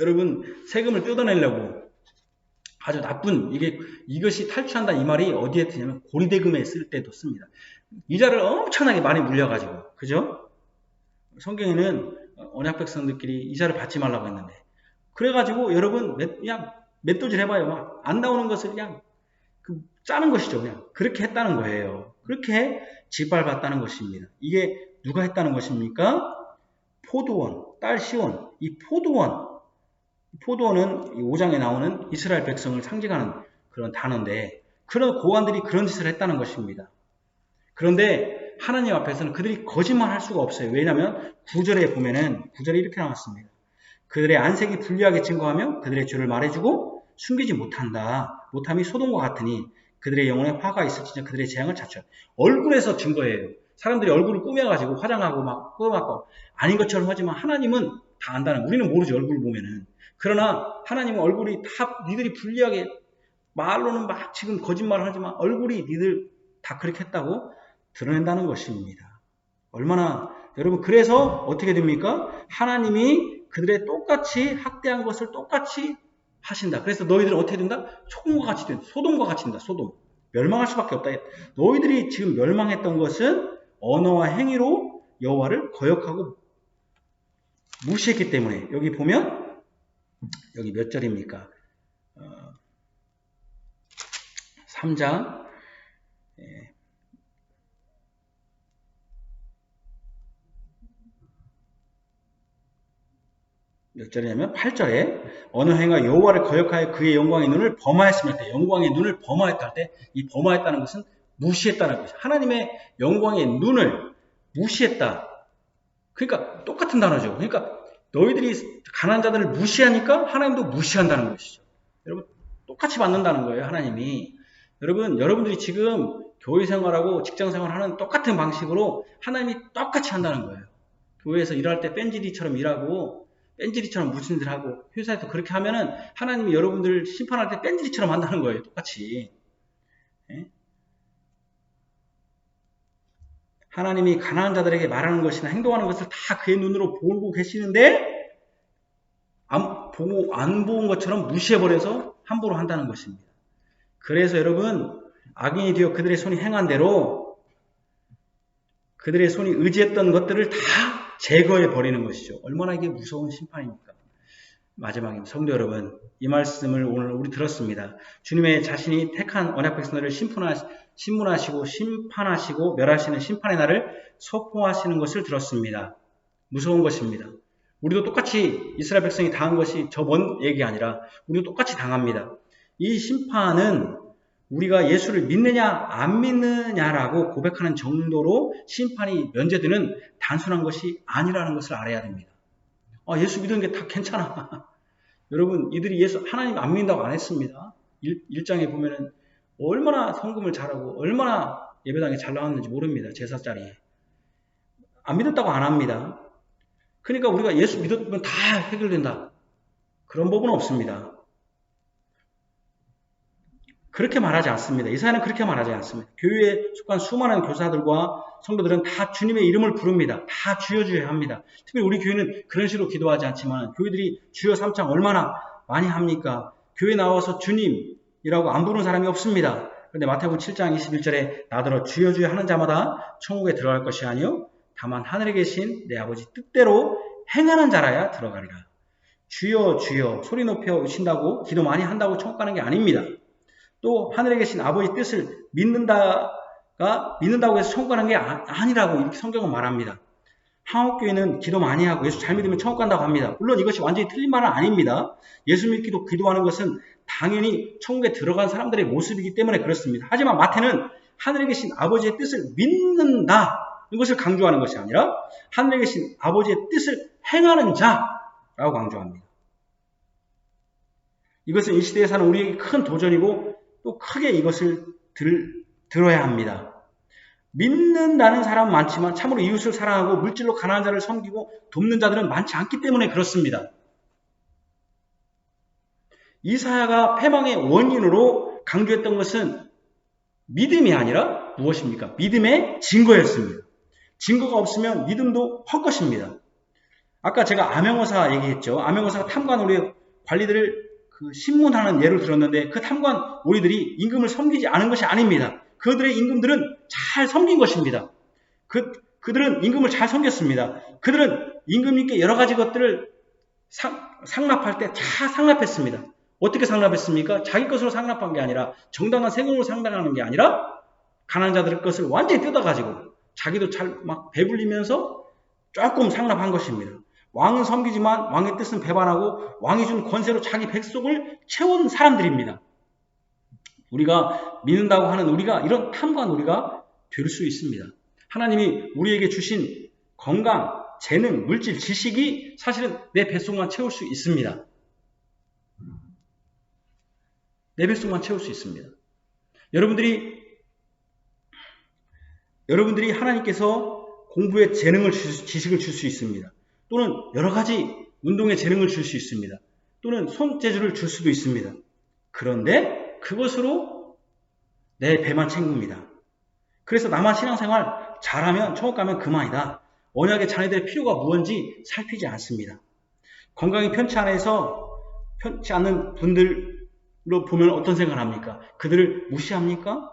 여러분 세금을 뜯어내려고 아주 나쁜 이것이 탈취한다 이 말이 어디에 쓰냐면 고리대금에 쓸 때도 씁니다. 이자를 엄청나게 많이 물려가지고 그죠? 성경에는 언약 백성들끼리 이자를 받지 말라고 했는데 그래가지고 여러분 그냥 맷도질 해봐요. 막 안 나오는 것을 그냥 짜는 것이죠. 그냥 그렇게 했다는 거예요. 그렇게 짓밟았다는 것입니다. 이게 누가 했다는 것입니까? 포도원, 딸 시온. 이 포도원은 5장에 나오는 이스라엘 백성을 상징하는 그런 단어인데 그런 고관들이 그런 짓을 했다는 것입니다. 그런데 하나님 앞에서는 그들이 거짓말할 수가 없어요. 왜냐하면 9절에 보면은 9절에 이렇게 나왔습니다. 그들의 안색이 불리하게 증거하며 그들의 죄를 말해주고 숨기지 못함이 소돔과 같으니 그들의 영혼에 화가 있을지냐 그들의 재앙을 자초해. 얼굴에서 증거해요. 사람들이 얼굴을 꾸며가지고 화장하고 막 꾸며갖고 아닌 것처럼 하지만 하나님은 다 안다는 우리는 모르지 얼굴을 보면은. 그러나 하나님은 얼굴이 다 니들이 불리하게 말로는 막 지금 거짓말을 하지만 얼굴이 니들 다 그렇게 했다고 드러낸다는 것입니다. 얼마나 여러분 그래서 어떻게 됩니까? 하나님이 그들의 똑같이 학대한 것을 똑같이 하신다. 그래서 너희들은 어떻게 된다? 소돔과 같이 된다. 소돔과 같이 된다. 소돔. 멸망할 수밖에 없다. 너희들이 지금 멸망했던 것은 언어와 행위로 여호와를 거역하고 무시했기 때문에 여기 보면 여기 몇 절입니까? 3장 몇 절이냐면 8절에 어느 행위가 여호와를 거역하여 그의 영광의 눈을 범하였으면 할 때 영광의 눈을 범하였다 할 때 이 범하였다는 것은 무시했다는 것이죠. 하나님의 영광의 눈을 무시했다. 그러니까 똑같은 단어죠. 그러니까 너희들이 가난한 자들을 무시하니까 하나님도 무시한다는 것이죠. 여러분 똑같이 받는다는 거예요. 하나님이. 여러분들이 지금 교회 생활하고 직장 생활하는 똑같은 방식으로 하나님이 똑같이 한다는 거예요. 교회에서 일할 때 뺀질이처럼 일하고 뺀질이처럼 무슨 일 하고 회사에서 그렇게 하면은 하나님이 여러분들 심판할 때 뺀질이처럼 한다는 거예요. 똑같이. 예? 하나님이 가난한 자들에게 말하는 것이나 행동하는 것을 다 그의 눈으로 보고 계시는데 안 본 것처럼 무시해버려서 함부로 한다는 것입니다. 그래서 여러분 악인이 되어 그들의 손이 행한 대로 그들의 손이 의지했던 것들을 다 제거해 버리는 것이죠. 얼마나 이게 무서운 심판입니까? 마지막입니다. 성도 여러분, 이 말씀을 오늘 우리 들었습니다. 주님의 자신이 택한 언약 백성들을 신문하시고 심판하시고 멸하시는 심판의 날을 선포하시는 것을 들었습니다. 무서운 것입니다. 우리도 똑같이 이스라엘 백성이 당한 것이 저 먼 얘기 아니라 우리도 똑같이 당합니다. 이 심판은 우리가 예수를 믿느냐 안 믿느냐라고 고백하는 정도로 심판이 면제되는 단순한 것이 아니라는 것을 알아야 됩니다. 예수 믿는 게 다 괜찮아. 여러분 이들이 예수 하나님 안 믿는다고 안 했습니다. 1장에 보면은 얼마나 성금을 잘하고 얼마나 예배당에 잘 나왔는지 모릅니다. 제사 자리에. 안 믿었다고 안 합니다. 그러니까 우리가 예수 믿었으면 다 해결된다. 그런 법은 없습니다. 그렇게 말하지 않습니다. 이사야는 그렇게 말하지 않습니다. 교회에 속한 수많은 교사들과 성도들은 다 주님의 이름을 부릅니다. 다 주여 주여 합니다. 특별히 우리 교회는 그런 식으로 기도하지 않지만 교회들이 주여 삼창 얼마나 많이 합니까? 교회 나와서 주님이라고 안 부르는 사람이 없습니다. 그런데 마태복음 7장 21절에 나더러 주여 주여 하는 자마다 천국에 들어갈 것이 아니요 다만 하늘에 계신 내 아버지 뜻대로 행하는 자라야 들어가리라. 주여 주여 소리 높여 외친다고 기도 많이 한다고 천국 가는 게 아닙니다. 또 하늘에 계신 아버지 뜻을 믿는다고 해서 천국 가는 게 아니라고 이렇게 성경은 말합니다. 한국교회는 기도 많이 하고 예수 잘 믿으면 천국 간다고 합니다. 물론 이것이 완전히 틀린 말은 아닙니다. 예수 믿기도 기도하는 것은 당연히 천국에 들어간 사람들의 모습이기 때문에 그렇습니다. 하지만 마태는 하늘에 계신 아버지의 뜻을 믿는다 이것을 강조하는 것이 아니라 하늘에 계신 아버지의 뜻을 행하는 자라고 강조합니다. 이것은 이 시대에 사는 우리에게 큰 도전이고 또 크게 이것을 들어야 합니다. 믿는다는 사람은 많지만 참으로 이웃을 사랑하고 물질로 가난한 자를 섬기고 돕는 자들은 많지 않기 때문에 그렇습니다. 이사야가 패망의 원인으로 강조했던 것은 믿음이 아니라 무엇입니까? 믿음의 증거였습니다. 증거가 없으면 믿음도 헛것입니다. 아까 제가 암행어사 얘기했죠. 암행어사가 탐관 우리 관리들을 신문하는 예를 들었는데 그 탐관 우리들이 임금을 섬기지 않은 것이 아닙니다. 그들의 임금들은 잘 섬긴 것입니다. 그들은 임금을 잘 섬겼습니다. 그들은 임금님께 여러 가지 것들을 상납할 때 다 상납했습니다. 어떻게 상납했습니까? 자기 것으로 상납한 게 아니라 정당한 세금으로 상납하는 게 아니라 가난한 자들의 것을 완전히 뜯어가지고 자기도 잘 막 배불리면서 조금 상납한 것입니다. 왕은 섬기지만 왕의 뜻은 배반하고 왕이 준 권세로 자기 백성을 채운 사람들입니다. 우리가 믿는다고 하는 우리가 이런 탐관 우리가 될 수 있습니다. 하나님이 우리에게 주신 건강, 재능, 물질, 지식이 사실은 내 뱃속만 채울 수 있습니다. 내 뱃속만 채울 수 있습니다. 여러분들이 하나님께서 공부에 재능을 지식을 줄 수 있습니다. 또는 여러 가지 운동에 재능을 줄 수 있습니다. 또는 손재주를 줄 수도 있습니다. 그런데 그것으로 내 배만 챙깁니다. 그래서 나만 신앙생활 잘하면 천국 가면 그만이다. 언약의 자녀들의 필요가 무엇인지 살피지 않습니다. 건강이 편치 않은 분들로 보면 어떤 생각을 합니까? 그들을 무시합니까?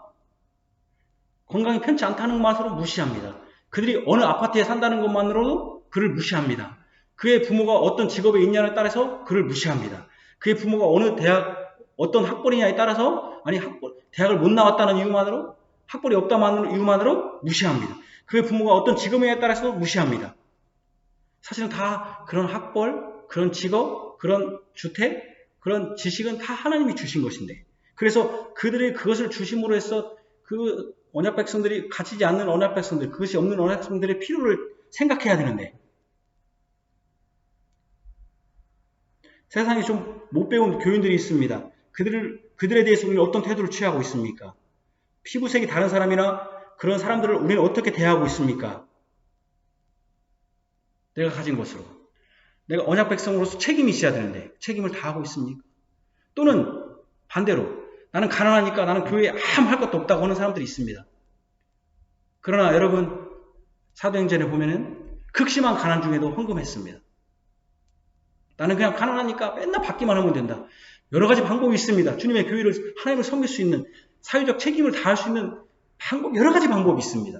건강이 편치 않다는 것만으로 무시합니다. 그들이 어느 아파트에 산다는 것만으로도 그를 무시합니다. 그의 부모가 어떤 직업에 있냐에 따라서 그를 무시합니다. 그의 부모가 어느 대학, 어떤 학벌이냐에 따라서 대학을 못 나왔다는 이유만으로 학벌이 없다는 이유만으로 무시합니다. 그의 부모가 어떤 직업에 따라서 무시합니다. 사실은 다 그런 학벌, 그런 직업, 그런 주택, 그런 지식은 다 하나님이 주신 것인데 그래서 그들이 그것을 주심으로 해서 그 언약 백성들이 가지지 않는 언약 백성들, 그것이 없는 언약 백성들의 필요를 생각해야 되는데 세상에 좀 못 배운 교인들이 있습니다. 그들에 대해서 우리는 어떤 태도를 취하고 있습니까? 피부색이 다른 사람이나 그런 사람들을 우리는 어떻게 대하고 있습니까? 내가 가진 것으로. 내가 언약 백성으로서 책임이 있어야 되는데 책임을 다하고 있습니까? 또는 반대로 나는 가난하니까 나는 교회에 아무 할 것도 없다고 하는 사람들이 있습니다. 그러나 여러분 사도행전에 보면은 극심한 가난 중에도 헌금했습니다. 나는 그냥 가난하니까 맨날 받기만 하면 된다. 여러 가지 방법이 있습니다. 주님의 교회를 하나님을 섬길 수 있는 사회적 책임을 다할 수 있는 여러 가지 방법이 있습니다.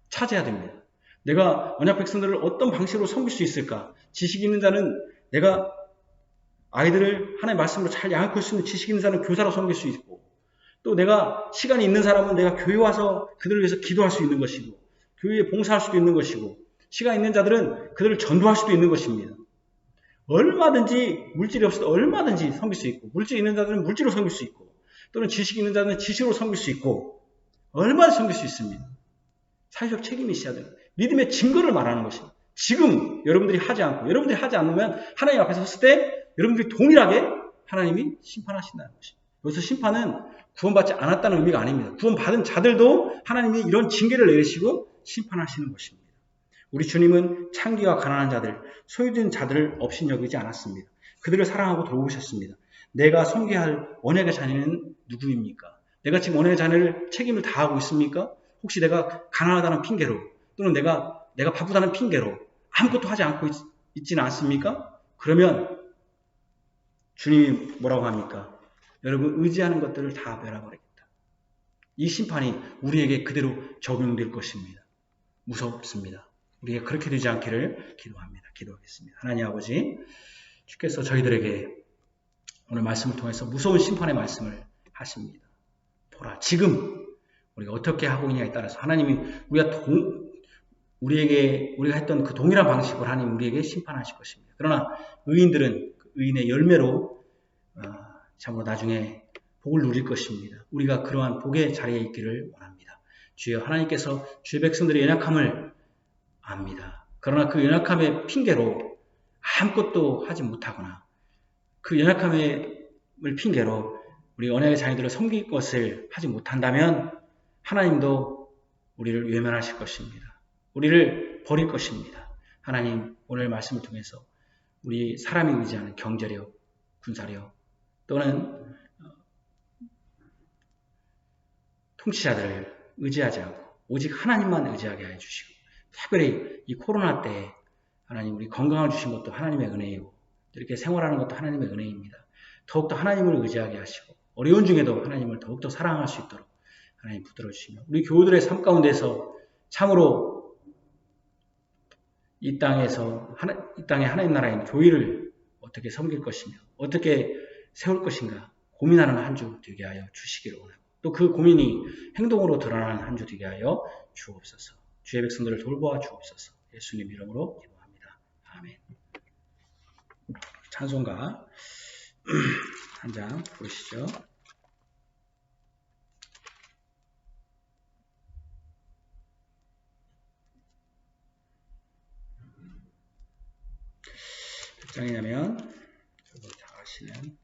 찾아야 됩니다. 내가 언약 백성들을 어떤 방식으로 섬길 수 있을까? 지식 있는 자는 내가 아이들을 하나님의 말씀으로 잘 양육할 수 있는 지식 있는 자는 교사로 섬길 수 있고 또 내가 시간이 있는 사람은 내가 교회 와서 그들을 위해서 기도할 수 있는 것이고 교회에 봉사할 수도 있는 것이고 시간 있는 자들은 그들을 전도할 수도 있는 것입니다. 얼마든지 물질이 없어도 얼마든지 섬길 수 있고 물질 있는 자들은 물질로 섬길 수 있고 또는 지식 있는 자들은 지식으로 섬길 수 있고 얼마든지 섬길 수 있습니다. 사회적 책임이 있어야 돼요. 믿음의 증거를 말하는 것입니다. 지금 여러분들이 하지 않고 여러분들이 하지 않으면 하나님 앞에 섰을 때 여러분들이 동일하게 하나님이 심판하신다는 것입니다. 여기서 심판은 구원받지 않았다는 의미가 아닙니다. 구원받은 자들도 하나님이 이런 징계를 내리시고 심판하시는 것입니다. 우리 주님은 창기와 가난한 자들, 소유된 자들을 업신여기지 않았습니다. 그들을 사랑하고 돌보셨습니다. 내가 섬겨야 할 언약의 자녀는 누구입니까? 내가 지금 언약의 자녀를 책임을 다하고 있습니까? 혹시 내가 가난하다는 핑계로 또는 내가 바쁘다는 핑계로 아무것도 하지 않고 있지는 않습니까? 그러면 주님이 뭐라고 합니까? 여러분 의지하는 것들을 다 멸해버리겠다. 이 심판이 우리에게 그대로 적용될 것입니다. 무섭습니다. 우리가 그렇게 되지 않기를 기도합니다. 기도하겠습니다. 하나님 아버지, 주께서 저희들에게 오늘 말씀을 통해서 무서운 심판의 말씀을 하십니다. 보라, 지금 우리가 어떻게 하고 있냐에 따라서 하나님이 우리가 했던 그 동일한 방식으로 하나님 우리에게 심판하실 것입니다. 그러나 의인들은 그 의인의 열매로 참으로 나중에 복을 누릴 것입니다. 우리가 그러한 복의 자리에 있기를 원합니다. 주여, 하나님께서 주의 백성들의 연약함을 압니다. 그러나 그 연약함의 핑계로 아무것도 하지 못하거나 그 연약함을 핑계로 우리 언약의 자녀들을 섬길 것을 하지 못한다면 하나님도 우리를 외면하실 것입니다. 우리를 버릴 것입니다. 하나님, 오늘 말씀을 통해서 우리 사람이 의지하는 경제력, 군사력 또는 통치자들을 의지하지 않고 오직 하나님만 의지하게 해 주시고, 특별히 이 코로나 때 하나님 우리 건강을 주신 것도 하나님의 은혜이고 이렇게 생활하는 것도 하나님의 은혜입니다. 더욱더 하나님을 의지하게 하시고 어려운 중에도 하나님을 더욱더 사랑할 수 있도록 하나님 붙들어 주시며, 우리 교우들의 삶 가운데서 참으로 이 땅의 하나님 나라인 교회를 어떻게 섬길 것이며 어떻게 세울 것인가 고민하는 한 주 되게 하여 주시기를 원합니다. 또 그 고민이 행동으로 드러나는 한 주 되게 하여 주옵소서. 주의 백성들을 돌보아 주옵소서. 예수님 이름으로 기도합니다. 아멘. 찬송가 한 장 부르시죠. 몇 장이냐면 저도 다 아시는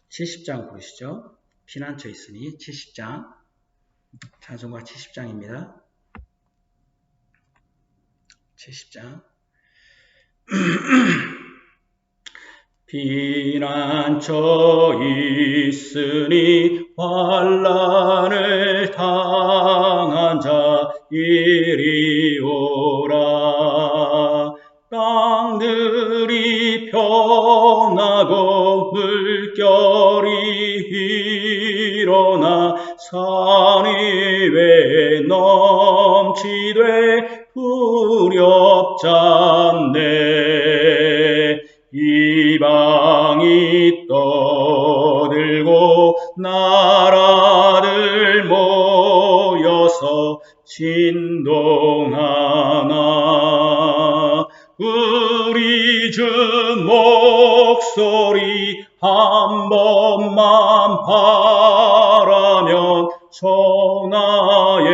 70장 부르시죠. 피난처 있으니 70장, 찬송가 70장입니다. 70장. 피난처 있으니 환난을 당한 자 이리 오라. 땅들이 변하고 물결이 일어나 산 위에 넘치되 두렵잖네. 이방이 떠들고 나라들 모여서 진동하나. 우리 주 목소리 한 번만 바라면 천하의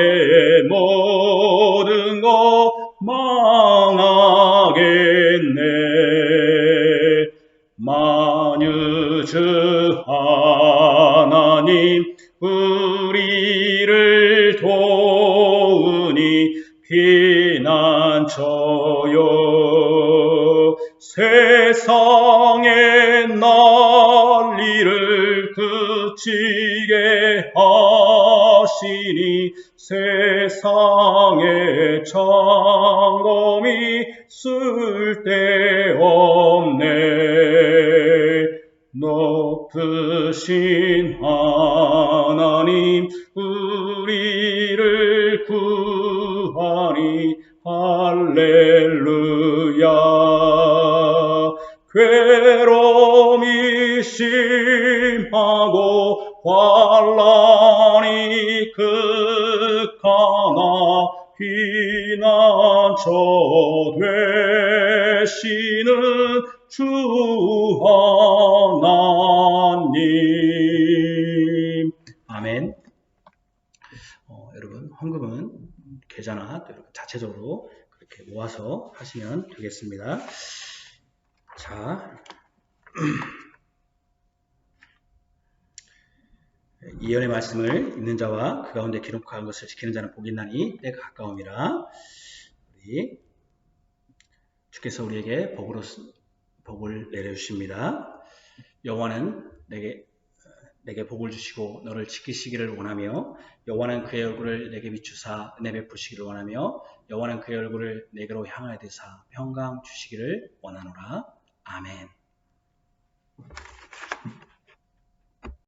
모든 것 망하겠네. 만유 주 하나님 우리를 도우니 피난처요. 세상의 난리를 그치게 하시니 세상의 창검이 쓸데없네. 높으신 하나님 우리를 구하니 할렐루야. 괴로움이 심하고 환난이 극하나 피난처 되시는 주 하나님. 아멘. 여러분 헌금은 계좌나 여러분 자체적으로 그렇게 모아서 하시면 되겠습니다. 자, 예언의 말씀을 읽는 자와 그 가운데 기록한 것을 지키는 자는 복이 있나니 때가 가까움이라. 우리 주께서 우리에게 복을 내려주십니다. 여호와는 내게 복을 주시고 너를 지키시기를 원하며, 여호와는 그의 얼굴을 내게 비추사 은혜 베푸시기를 원하며, 여호와는 그의 얼굴을 내게로 향하여 드사 평강 주시기를 원하노라. 아멘.